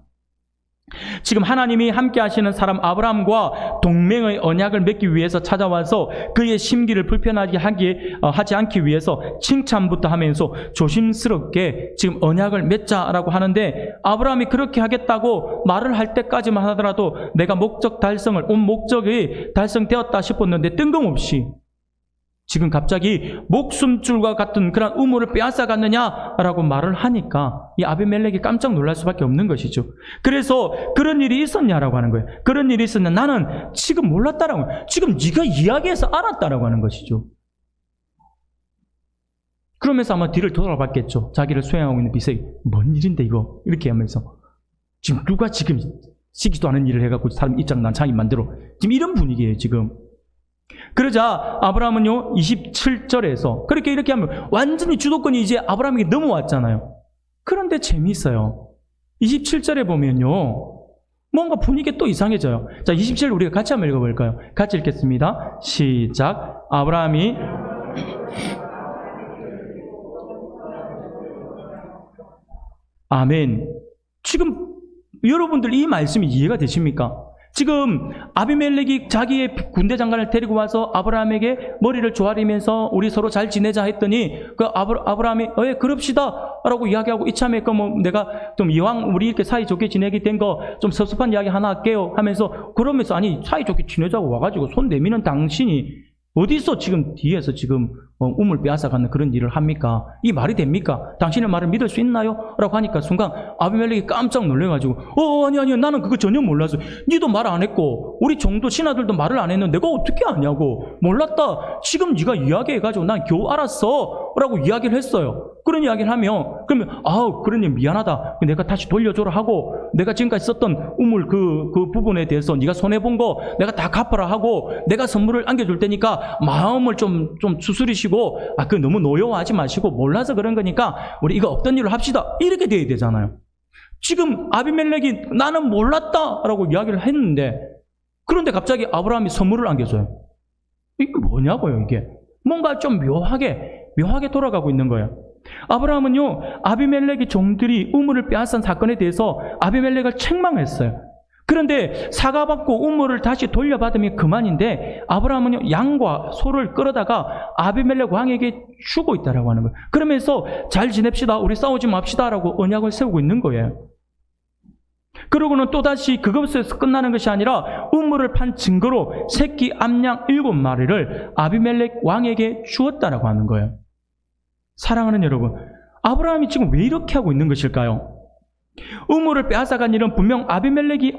지금 하나님이 함께 하시는 사람 아브라함과 동맹의 언약을 맺기 위해서 찾아와서 그의 심기를 불편하게 하지 않기 위해서 칭찬부터 하면서 조심스럽게 지금 언약을 맺자라고 하는데 아브라함이 그렇게 하겠다고 말을 할 때까지만 하더라도 내가 온 목적이 달성되었다 싶었는데 뜬금없이 지금 갑자기 목숨줄과 같은 그런 우물을 빼앗아갔느냐라고 말을 하니까 이 아비멜렉이 깜짝 놀랄 수밖에 없는 것이죠. 그래서 그런 일이 있었냐라고 하는 거예요. 그런 일이 있었냐? 나는 지금 몰랐다라고, 지금 네가 이야기해서 알았다라고 하는 것이죠. 그러면서 아마 뒤를 돌아봤겠죠. 자기를 수행하고 있는 비석이 뭔 일인데 이거 이렇게 하면서 지금 누가 지금 시기도 않은 일을 해갖고 사람 입장 난 자기 만들어, 지금 이런 분위기예요 지금. 그러자 아브라함은요 27절에서 그렇게 이렇게 하면 완전히 주도권이 이제 아브라함에게 넘어왔잖아요. 그런데 재미있어요. 27절에 보면요 뭔가 분위기가 또 이상해져요. 자, 27절 우리가 같이 한번 읽어볼까요? 같이 읽겠습니다. 시작. 아브라함이 아멘. 지금 여러분들 이 말씀이 이해가 되십니까? 지금 아비멜렉이 자기의 군대 장관을 데리고 와서 아브라함에게 머리를 조아리면서 우리 서로 잘 지내자 했더니 그 아브라함이 그럽시다 라고 이야기하고 이참에 내가 좀 이왕 우리 이렇게 사이좋게 지내게 된 거 좀 섭섭한 이야기 하나 할게요 하면서 그러면서 아니 사이좋게 지내자고 와가지고 손 내미는 당신이 어디서 지금 뒤에서 지금 우물 빼앗아가는 그런 일을 합니까? 이 말이 됩니까? 당신의 말을 믿을 수 있나요? 라고 하니까 순간 아비멜렉이 깜짝 놀래가지고 아니 나는 그거 전혀 몰랐어. 니도 말 안 했고 우리 종도 신하들도 말을 안 했는데 내가 어떻게 아냐고. 몰랐다. 지금 네가 이야기해가지고 난 겨우 알았어 라고 이야기를 했어요. 그런 이야기를 하면 그러면 그러니 미안하다. 내가 다시 돌려줘라 하고 내가 지금까지 썼던 우물 그 부분에 대해서 네가 손해본 거 내가 다 갚아라 하고 내가 선물을 안겨줄 테니까 마음을 좀 추스리시고 그 너무 노여워하지 마시고 몰라서 그런 거니까 우리 이거 없던 일로 합시다. 이렇게 돼야 되잖아요. 지금 아비멜렉이 나는 몰랐다 라고 이야기를 했는데 그런데 갑자기 아브라함이 선물을 안겨줘요. 이게 뭐냐고요 이게. 뭔가 좀 묘하게 돌아가고 있는 거예요. 아브라함은요 아비멜렉의 종들이 우물을 빼앗은 사건에 대해서 아비멜렉을 책망했어요. 그런데 사과받고 우물을 다시 돌려받으면 그만인데 아브라함은요 양과 소를 끌어다가 아비멜렉 왕에게 주고 있다라고 하는 거예요. 그러면서 잘 지냅시다, 우리 싸우지 맙시다라고 언약을 세우고 있는 거예요. 그러고는 또다시 그것에서 끝나는 것이 아니라 우물을 판 증거로 새끼 암양 7마리를 아비멜렉 왕에게 주었다라고 하는 거예요. 사랑하는 여러분, 아브라함이 지금 왜 이렇게 하고 있는 것일까요? 우물을 빼앗아간 일은 분명 아비멜렉이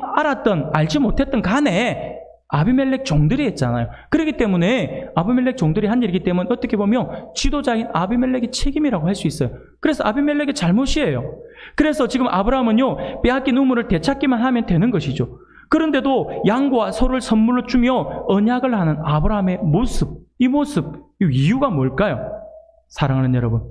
알지 못했던 간에 아비멜렉 종들이 했잖아요. 그렇기 때문에 아비멜렉 종들이 한 일이기 때문에 어떻게 보면 지도자인 아비멜렉의 책임이라고 할 수 있어요. 그래서 아비멜렉의 잘못이에요. 그래서 지금 아브라함은요 빼앗긴 우물을 되찾기만 하면 되는 것이죠. 그런데도 양과 소를 선물로 주며 언약을 하는 아브라함의 모습, 이 이유가 뭘까요? 사랑하는 여러분,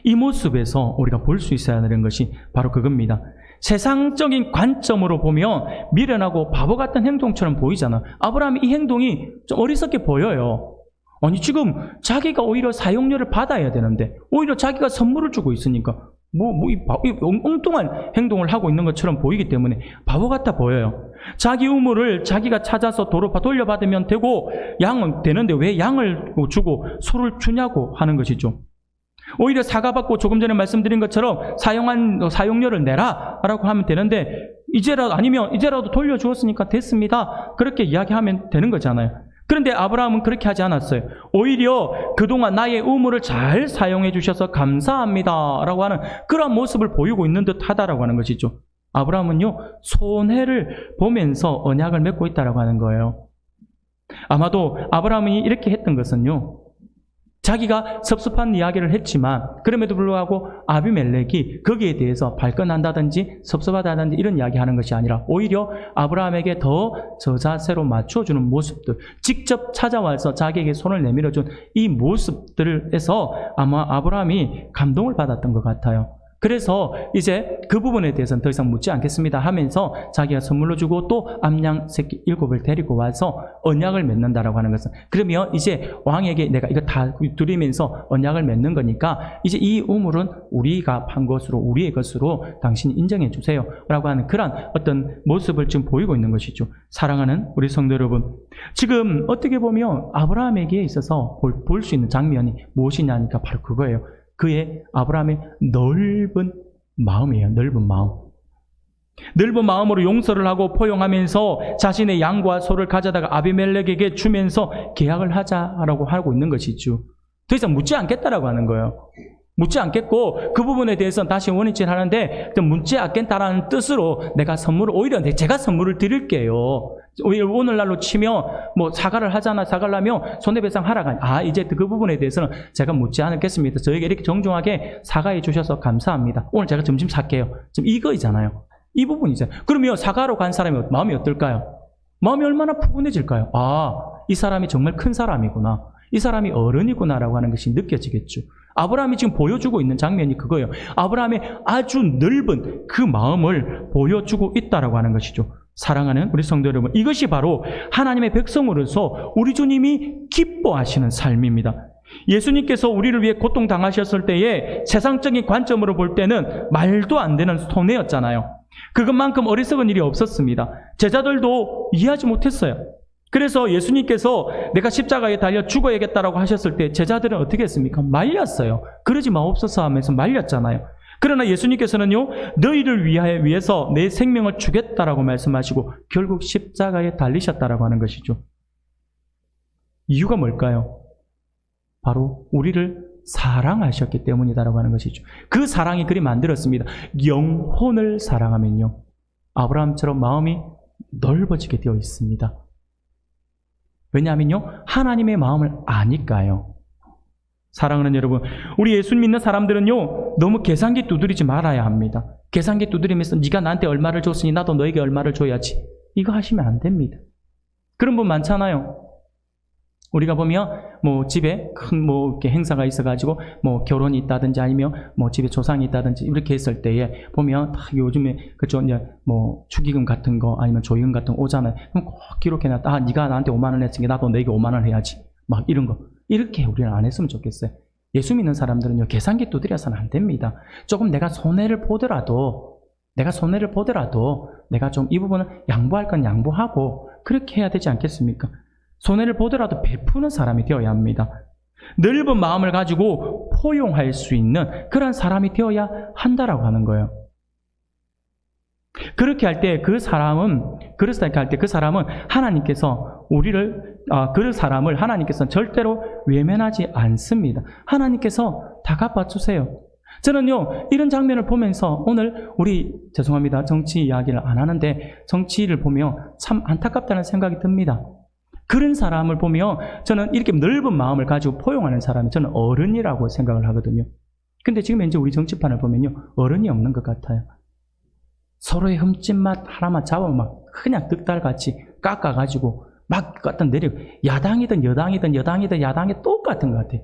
이 모습에서 우리가 볼 수 있어야 하는 것이 바로 그겁니다. 세상적인 관점으로 보면 미련하고 바보 같은 행동처럼 보이잖아. 아브라함이 이 행동이 좀 어리석게 보여요. 아니 지금 자기가 오히려 사용료를 받아야 되는데 오히려 자기가 선물을 주고 있으니까 이 엉뚱한 행동을 하고 있는 것처럼 보이기 때문에 바보 같아 보여요. 자기 우물을 자기가 찾아서 돌려받으면 되고 양은 되는데 왜 양을 주고 소를 주냐고 하는 것이죠. 오히려 사과받고 조금 전에 말씀드린 것처럼 사용료를 내라 라고 하면 되는데 이제라도 돌려주었으니까 됐습니다. 그렇게 이야기하면 되는 거잖아요. 그런데 아브라함은 그렇게 하지 않았어요. 오히려 그동안 나의 우물을 잘 사용해 주셔서 감사합니다 라고 하는 그런 모습을 보이고 있는 듯 하다라고 하는 것이죠. 아브라함은요 손해를 보면서 언약을 맺고 있다라고 하는 거예요. 아마도 아브라함이 이렇게 했던 것은요, 자기가 섭섭한 이야기를 했지만 그럼에도 불구하고 아비멜렉이 거기에 대해서 발끈한다든지 섭섭하다든지 이런 이야기하는 것이 아니라 오히려 아브라함에게 더 저자세로 맞춰주는 모습들, 직접 찾아와서 자기에게 손을 내밀어준 이 모습들에서 아마 아브라함이 감동을 받았던 것 같아요. 그래서 이제 그 부분에 대해서는 더 이상 묻지 않겠습니다 하면서 자기가 선물로 주고 또 암양 새끼 7을 데리고 와서 언약을 맺는다라고 하는 것은, 그러면 이제 왕에게 내가 이거 다 드리면서 언약을 맺는 거니까 이제 이 우물은 우리가 판 것으로, 우리의 것으로 당신이 인정해 주세요 라고 하는 그런 어떤 모습을 지금 보이고 있는 것이죠. 사랑하는 우리 성도 여러분, 지금 어떻게 보면 아브라함에게 있어서 볼 수 있는 장면이 무엇이냐니까 바로 그거예요. 그의 아브라함의 넓은 마음이에요. 넓은 마음. 넓은 마음으로 용서를 하고 포용하면서 자신의 양과 소를 가져다가 아비멜렉에게 주면서 계약을 하자라고 하고 있는 것이죠. 더 이상 묻지 않겠다라고 하는 거예요. 묻지 않겠고 그 부분에 대해서는 다시 원위치를 하는데 묻지 않겠다라는 뜻으로 내가 선물을 오히려 제가 선물을 드릴게요. 오늘날로 치면 뭐 사과를 하잖아. 사과를 하면 손해배상 하라가 이제 그 부분에 대해서는 제가 묻지 않겠습니다. 저에게 이렇게 정중하게 사과해 주셔서 감사합니다. 오늘 제가 점심 살게요. 지금 이거이잖아요. 이 부분이잖아요. 그러면 사과로 간 사람이 마음이 어떨까요? 마음이 얼마나 푸근해질까요? 이 사람이 정말 큰 사람이구나. 이 사람이 어른이구나라고 하는 것이 느껴지겠죠. 아브라함이 지금 보여주고 있는 장면이 그거예요. 아브라함의 아주 넓은 그 마음을 보여주고 있다라고 하는 것이죠. 사랑하는 우리 성도 여러분, 이것이 바로 하나님의 백성으로서 우리 주님이 기뻐하시는 삶입니다. 예수님께서 우리를 위해 고통당하셨을 때에 세상적인 관점으로 볼 때는 말도 안 되는 손해였잖아요. 그것만큼 어리석은 일이 없었습니다. 제자들도 이해하지 못했어요. 그래서 예수님께서 내가 십자가에 달려 죽어야겠다라고 하셨을 때 제자들은 어떻게 했습니까? 말렸어요. 그러지 마옵소서 하면서 말렸잖아요. 그러나 예수님께서는요, 너희를 위해서 내 생명을 주겠다라고 말씀하시고 결국 십자가에 달리셨다라고 하는 것이죠. 이유가 뭘까요? 바로 우리를 사랑하셨기 때문이다라고 하는 것이죠. 그 사랑이 그리 만들었습니다. 영혼을 사랑하면요, 아브라함처럼 마음이 넓어지게 되어 있습니다. 왜냐하면요, 하나님의 마음을 아니까요. 사랑하는 여러분, 우리 예수 믿는 사람들은요, 너무 계산기 두드리지 말아야 합니다. 계산기 두드리면서 네가 나한테 얼마를 줬으니 나도 너에게 얼마를 줘야지, 이거 하시면 안 됩니다. 그런 분 많잖아요. 우리가 보면 뭐 집에 큰 뭐 이렇게 행사가 있어가지고 뭐 결혼이 있다든지 아니면 뭐 집에 조상이 있다든지 이렇게 했을 때에 보면 딱 요즘에 그죠, 이제 뭐 축의금 같은 거 아니면 조의금 같은 거 오잖아요. 그럼 꼭 기록해놨다. 네가 나한테 5만 원 했으니까 나도 너에게 5만 원 해야지. 막 이런 거. 이렇게 우리는 안 했으면 좋겠어요. 예수 믿는 사람들은요, 계산기 두드려서는 안 됩니다. 조금 내가 손해를 보더라도 내가 좀 이 부분은 양보할 건 양보하고 그렇게 해야 되지 않겠습니까? 손해를 보더라도 베푸는 사람이 되어야 합니다. 넓은 마음을 가지고 포용할 수 있는 그런 사람이 되어야 한다라고 하는 거예요. 그렇게 할 때 그 사람은 하나님께서 그 사람을 하나님께서는 절대로 외면하지 않습니다. 하나님께서 다 갚아주세요. 저는요, 이런 장면을 보면서 오늘 죄송합니다. 정치 이야기를 안 하는데 정치를 보면 참 안타깝다는 생각이 듭니다. 그런 사람을 보면 저는 이렇게 넓은 마음을 가지고 포용하는 사람이 저는 어른이라고 생각을 하거든요. 근데 지금 현재 우리 정치판을 보면요, 어른이 없는 것 같아요. 서로의 흠집맛 하나만 잡으면 막 그냥 득달같이 깎아가지고 막 갖다 내리고, 야당이든 야당이 똑같은 것 같아요.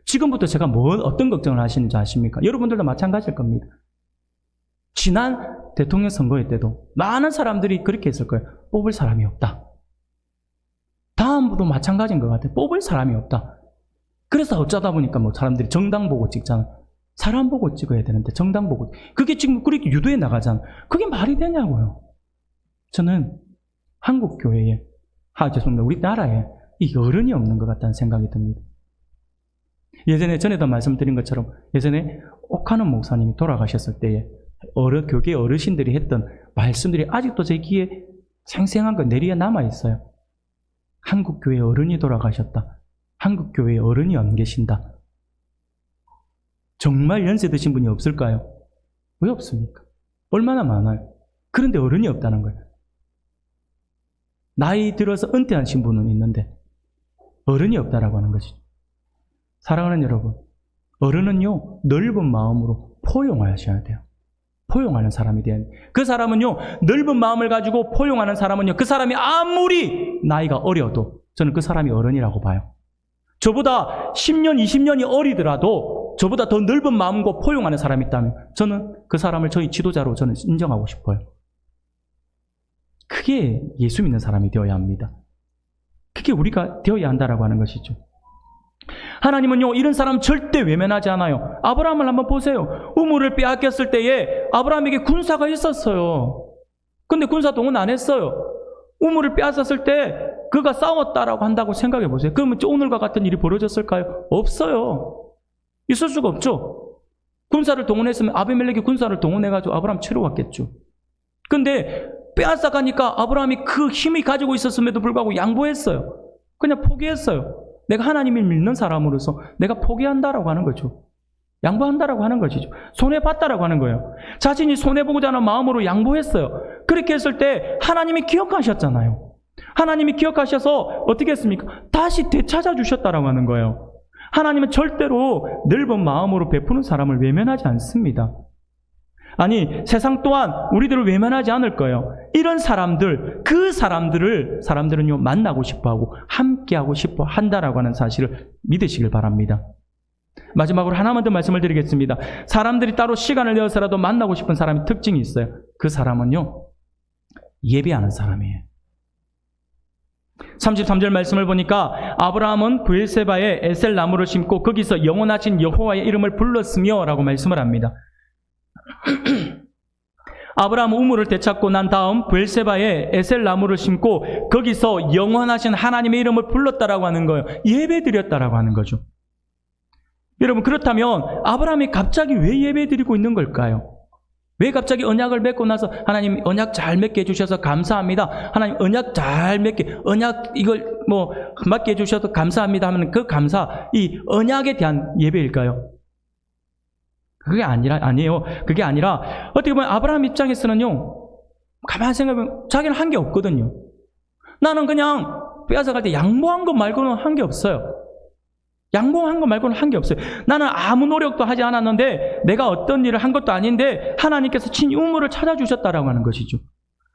지금부터 제가 어떤 걱정을 하시는지 아십니까? 여러분들도 마찬가지일 겁니다. 지난 대통령 선거회 때도 많은 사람들이 그렇게 했을 거예요. 뽑을 사람이 없다. 다음부도 마찬가지인 것 같아요. 뽑을 사람이 없다. 그래서 어쩌다 보니까 뭐 사람들이 정당 보고 찍잖아. 사람 보고 찍어야 되는데 정당 보고. 그게 지금 그렇게 유도해 나가잖아. 그게 말이 되냐고요. 저는 한국 교회에, 죄송합니다. 우리나라에 이 어른이 없는 것 같다는 생각이 듭니다. 전에도 말씀드린 것처럼 예전에 옥하는 목사님이 돌아가셨을 때에 교계 어르신들이 했던 말씀들이 아직도 제 귀에 생생한 거 내리에 남아있어요. 한국 교회 어른이 돌아가셨다. 한국 교회에 어른이 안 계신다. 정말 연세 드신 분이 없을까요? 왜 없습니까? 얼마나 많아요. 그런데 어른이 없다는 거예요. 나이 들어서 은퇴하신 분은 있는데 어른이 없다라고 하는 것이죠. 사랑하는 여러분, 어른은요, 넓은 마음으로 포용하셔야 돼요. 포용하는 사람이 돼야 돼요. 그 사람은요, 넓은 마음을 가지고 포용하는 사람은요, 그 사람이 아무리 나이가 어려도 저는 그 사람이 어른이라고 봐요. 저보다 10년, 20년이 어리더라도 저보다 더 넓은 마음과 포용하는 사람이 있다면 저는 그 사람을 저희 지도자로 저는 인정하고 싶어요. 그게 예수 믿는 사람이 되어야 합니다. 그게 우리가 되어야 한다라고 하는 것이죠. 하나님은요, 이런 사람 절대 외면하지 않아요. 아브라함을 한번 보세요. 우물을 빼앗겼을 때에 아브라함에게 군사가 있었어요. 근데 군사 동원 안 했어요. 우물을 빼앗았을 때 그가 싸웠다라고 한다고 생각해 보세요. 그러면 오늘과 같은 일이 벌어졌을까요? 없어요. 있을 수가 없죠. 군사를 동원했으면 아비멜렉이 군사를 동원해가지고 아브라함 치러 왔겠죠. 근데 빼앗아가니까 아브라함이 그 힘이 가지고 있었음에도 불구하고 양보했어요. 그냥 포기했어요. 내가 하나님을 믿는 사람으로서 내가 포기한다라고 하는 거죠. 양보한다라고 하는 것이죠. 손해봤다라고 하는 거예요. 자신이 손해보고자 하는 마음으로 양보했어요. 그렇게 했을 때 하나님이 기억하셨잖아요. 하나님이 기억하셔서 어떻게 했습니까? 다시 되찾아 주셨다라고 하는 거예요. 하나님은 절대로 넓은 마음으로 베푸는 사람을 외면하지 않습니다. 아니, 세상 또한 우리들을 외면하지 않을 거예요. 이런 사람들, 그 사람들은요, 만나고 싶어 하고, 함께하고 싶어 한다라고 하는 사실을 믿으시길 바랍니다. 마지막으로 하나만 더 말씀을 드리겠습니다. 사람들이 따로 시간을 내어서라도 만나고 싶은 사람의 특징이 있어요. 그 사람은요, 예배하는 사람이에요. 33절 말씀을 보니까 아브라함은 브엘세바에 에셀 나무를 심고 거기서 영원하신 여호와의 이름을 불렀으며 라고 말씀을 합니다. 아브라함은 우물을 되찾고 난 다음 브엘세바에 에셀 나무를 심고 거기서 영원하신 하나님의 이름을 불렀다라고 하는 거예요. 예배드렸다라고 하는 거죠. 여러분, 그렇다면 아브라함이 갑자기 왜 예배드리고 있는 걸까요? 왜 갑자기 언약을 맺고 나서 하나님 언약 잘 맺게 해주셔서 감사합니다. 하나님 언약 잘 맺게, 언약 이걸 맡게 해주셔서 감사합니다 하면 그 감사, 이 언약에 대한 예배일까요? 아니에요. 그게 아니라 어떻게 보면 아브라함 입장에서는요, 가만히 생각해보면 자기는 한 게 없거든요. 나는 그냥 빼앗아갈 때 양보한 것 말고는 한 게 없어요. 양보한 것 말고는 한 게 없어요. 나는 아무 노력도 하지 않았는데 내가 어떤 일을 한 것도 아닌데 하나님께서 친히 우물을 찾아주셨다라고 하는 것이죠.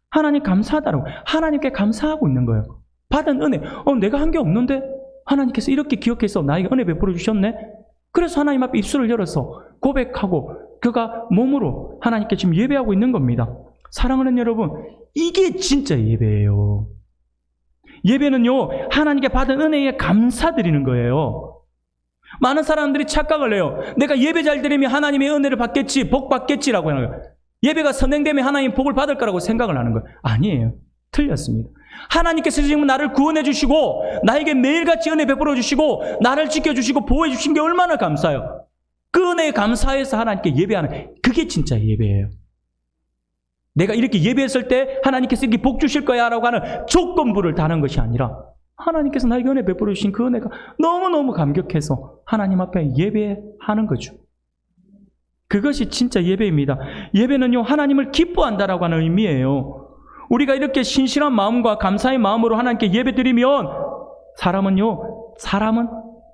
하나님 감사하다라고. 하나님께 감사하고 있는 거예요. 받은 은혜. 내가 한 게 없는데 하나님께서 이렇게 기억해서 나에게 은혜 베풀어 주셨네. 그래서 하나님 앞에 입술을 열어서 고백하고 그가 몸으로 하나님께 지금 예배하고 있는 겁니다. 사랑하는 여러분, 이게 진짜 예배예요. 예배는요, 하나님께 받은 은혜에 감사드리는 거예요. 많은 사람들이 착각을 해요. 내가 예배 잘 드리면 하나님의 은혜를 받겠지, 복 받겠지라고 하는 거예요. 예배가 선행되면 하나님 복을 받을 거라고 생각을 하는 거예요. 아니에요. 틀렸습니다. 하나님께서 지금 나를 구원해 주시고 나에게 매일같이 은혜 베풀어 주시고 나를 지켜주시고 보호해 주신 게 얼마나 감사해요. 그 은혜에 감사해서 하나님께 예배하는, 그게 진짜 예배예요. 내가 이렇게 예배했을 때 하나님께서 이렇게 복 주실 거야 라고 하는 조건부를 다는 것이 아니라 하나님께서 나에게 은혜 베풀어 주신 그 은혜가 너무너무 감격해서 하나님 앞에 예배하는 거죠. 그것이 진짜 예배입니다. 예배는요, 하나님을 기뻐한다라고 하는 의미예요. 우리가 이렇게 신실한 마음과 감사의 마음으로 하나님께 예배드리면 사람은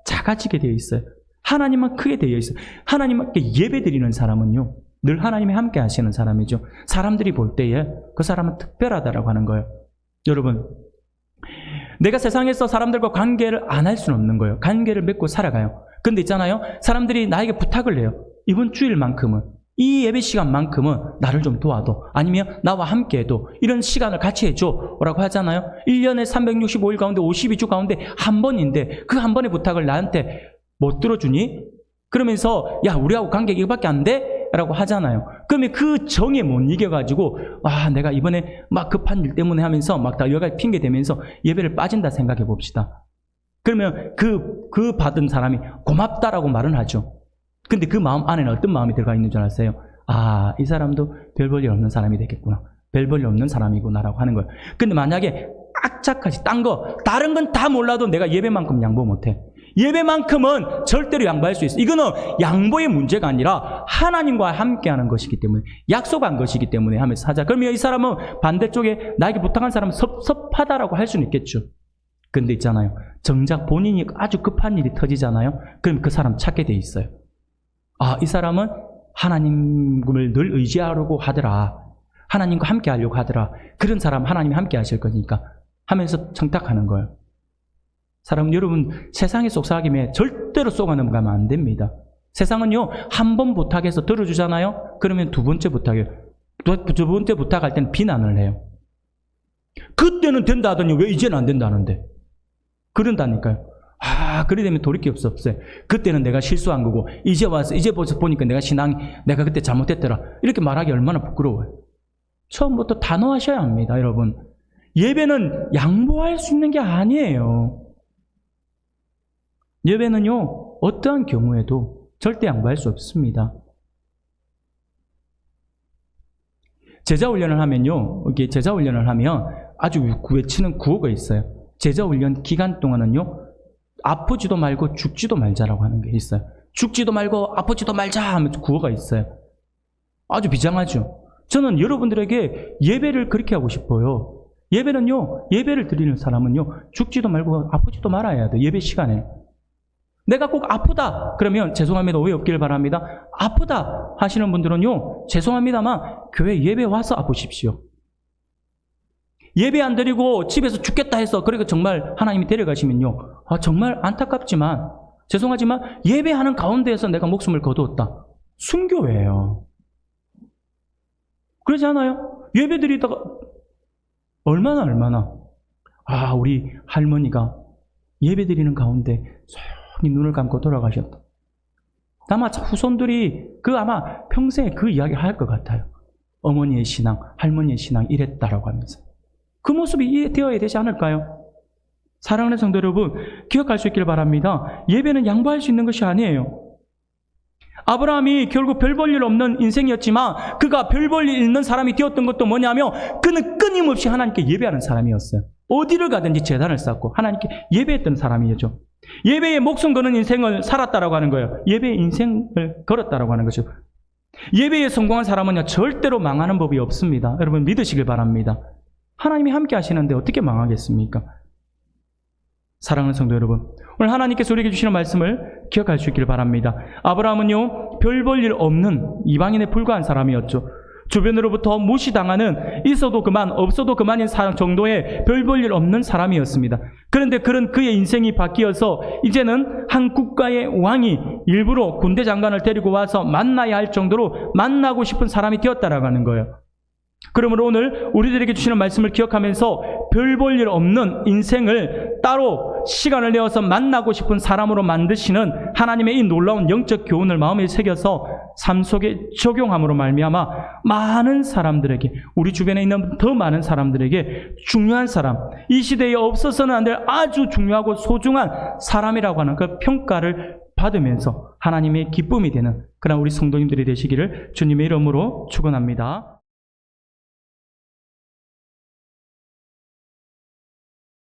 작아지게 되어 있어요. 하나님만 크게 되어 있어요. 하나님께 예배드리는 사람은요, 늘 하나님이 함께 하시는 사람이죠. 사람들이 볼 때에 그 사람은 특별하다라고 하는 거예요. 여러분, 내가 세상에서 사람들과 관계를 안 할 수는 없는 거예요. 관계를 맺고 살아가요. 근데 있잖아요, 사람들이 나에게 부탁을 해요. 이번 주일만큼은, 이 예배 시간만큼은 나를 좀 도와줘. 아니면 나와 함께 해도 이런 시간을 같이 해줘 라고 하잖아요. 1년에 365일 가운데 52주 가운데 한 번인데 그 한 번의 부탁을 나한테 못 들어주니? 그러면서 야, 우리하고 관계 이거밖에 안 돼? 라고 하잖아요. 그러면 그 정에 못 이겨가지고 내가 이번에 막 급한 일 때문에 하면서 막 다 여러 가지 핑계 대면서 예배를 빠진다 생각해 봅시다. 그러면 그 받은 사람이 고맙다라고 말은 하죠. 근데 그 마음 안에는 어떤 마음이 들어가 있는 줄 아세요? 이 사람도 별 볼 일 없는 사람이 되겠구나. 별 볼 일 없는 사람이구나라고 하는 거예요. 근데 만약에 악착같이 다른 건 다 몰라도 내가 예배만큼 양보 못해. 예배만큼은 절대로 양보할 수 있어. 이거는 양보의 문제가 아니라 하나님과 함께하는 것이기 때문에, 약속한 것이기 때문에 하면서 하자. 그러면 이 사람은 반대쪽에 나에게 부탁한 사람은 섭섭하다라고 할 수는 있겠죠. 근데 있잖아요, 정작 본인이 아주 급한 일이 터지잖아요. 그럼 그 사람 찾게 돼 있어요. 이 사람은 하나님을 늘 의지하려고 하더라. 하나님과 함께 하려고 하더라. 그런 사람 하나님이 함께 하실 거니까 하면서 청탁하는 거예요. 사람, 여러분, 세상에 속삭임에 절대로 속아 넘어가면 안 됩니다. 세상은요, 한 번 부탁해서 들어주잖아요. 그러면 두 번째 부탁해요. 두 번째 부탁할 때는 비난을 해요. 그때는 된다 하더니 왜 이제는 안 된다는데? 그런다니까요. 그래 되면 돌이킬 수 없어요. 그때는 내가 실수한 거고 이제 와서 이제 보니까 내가 그때 잘못했더라. 이렇게 말하기 얼마나 부끄러워요. 처음부터 단호하셔야 합니다, 여러분. 예배는 양보할 수 있는 게 아니에요. 예배는요, 어떠한 경우에도 절대 양보할 수 없습니다. 제자 훈련을 하면요, 이게 제자 훈련을 하면 아주 외치는 구호가 있어요. 제자 훈련 기간 동안은요, 아프지도 말고 죽지도 말자라고 하는 게 있어요. 죽지도 말고 아프지도 말자 하면 구호가 있어요. 아주 비장하죠. 저는 여러분들에게 예배를 그렇게 하고 싶어요. 예배는요, 예배를 드리는 사람은요, 죽지도 말고 아프지도 말아야 돼요. 예배 시간에. 내가 꼭 아프다 그러면 죄송합니다, 오해 없기를 바랍니다. 아프다 하시는 분들은요, 죄송합니다만 교회 예배 와서 아프십시오. 예배 안 드리고 집에서 죽겠다 해서 그리고 정말 하나님이 데려가시면요, 정말 안타깝지만 죄송하지만 예배하는 가운데에서 내가 목숨을 거두었다, 순교예요. 그러지 않아요? 예배 드리다가 얼마나 우리 할머니가 예배 드리는 가운데 조용히 눈을 감고 돌아가셨다. 아마 후손들이 아마 평생에 그 이야기를 할 것 같아요. 어머니의 신앙, 할머니의 신앙 이랬다라고 하면서. 그 모습이 이해되어야 되지 않을까요? 사랑하는 성도 여러분, 기억할 수 있기를 바랍니다. 예배는 양보할 수 있는 것이 아니에요. 아브라함이 결국 별 볼 일 없는 인생이었지만 그가 별 볼 일 있는 사람이 되었던 것도 뭐냐면 그는 끊임없이 하나님께 예배하는 사람이었어요. 어디를 가든지 제단을 쌓고 하나님께 예배했던 사람이었죠. 예배에 목숨 거는 인생을 살았다라고 하는 거예요. 예배의 인생을 걸었다라고 하는 거죠. 예배에 성공한 사람은요, 절대로 망하는 법이 없습니다. 여러분 믿으시길 바랍니다. 하나님이 함께 하시는데 어떻게 망하겠습니까? 사랑하는 성도 여러분, 오늘 하나님께서 우리에게 주시는 말씀을 기억할 수 있기를 바랍니다. 아브라함은요, 별 볼 일 없는 이방인에 불과한 사람이었죠. 주변으로부터 무시당하는 있어도 그만 없어도 그만인 사람 정도의 별 볼 일 없는 사람이었습니다. 그런데 그의 인생이 바뀌어서 이제는 한 국가의 왕이 일부러 군대 장관을 데리고 와서 만나야 할 정도로 만나고 싶은 사람이 되었다라고 하는 거예요. 그러므로 오늘 우리들에게 주시는 말씀을 기억하면서 별 볼 일 없는 인생을 따로 시간을 내어서 만나고 싶은 사람으로 만드시는 하나님의 이 놀라운 영적 교훈을 마음에 새겨서 삶 속에 적용함으로 말미암아 많은 사람들에게, 우리 주변에 있는 더 많은 사람들에게 중요한 사람, 이 시대에 없어서는 안 될 아주 중요하고 소중한 사람이라고 하는 그 평가를 받으면서 하나님의 기쁨이 되는 그런 우리 성도님들이 되시기를 주님의 이름으로 축원합니다.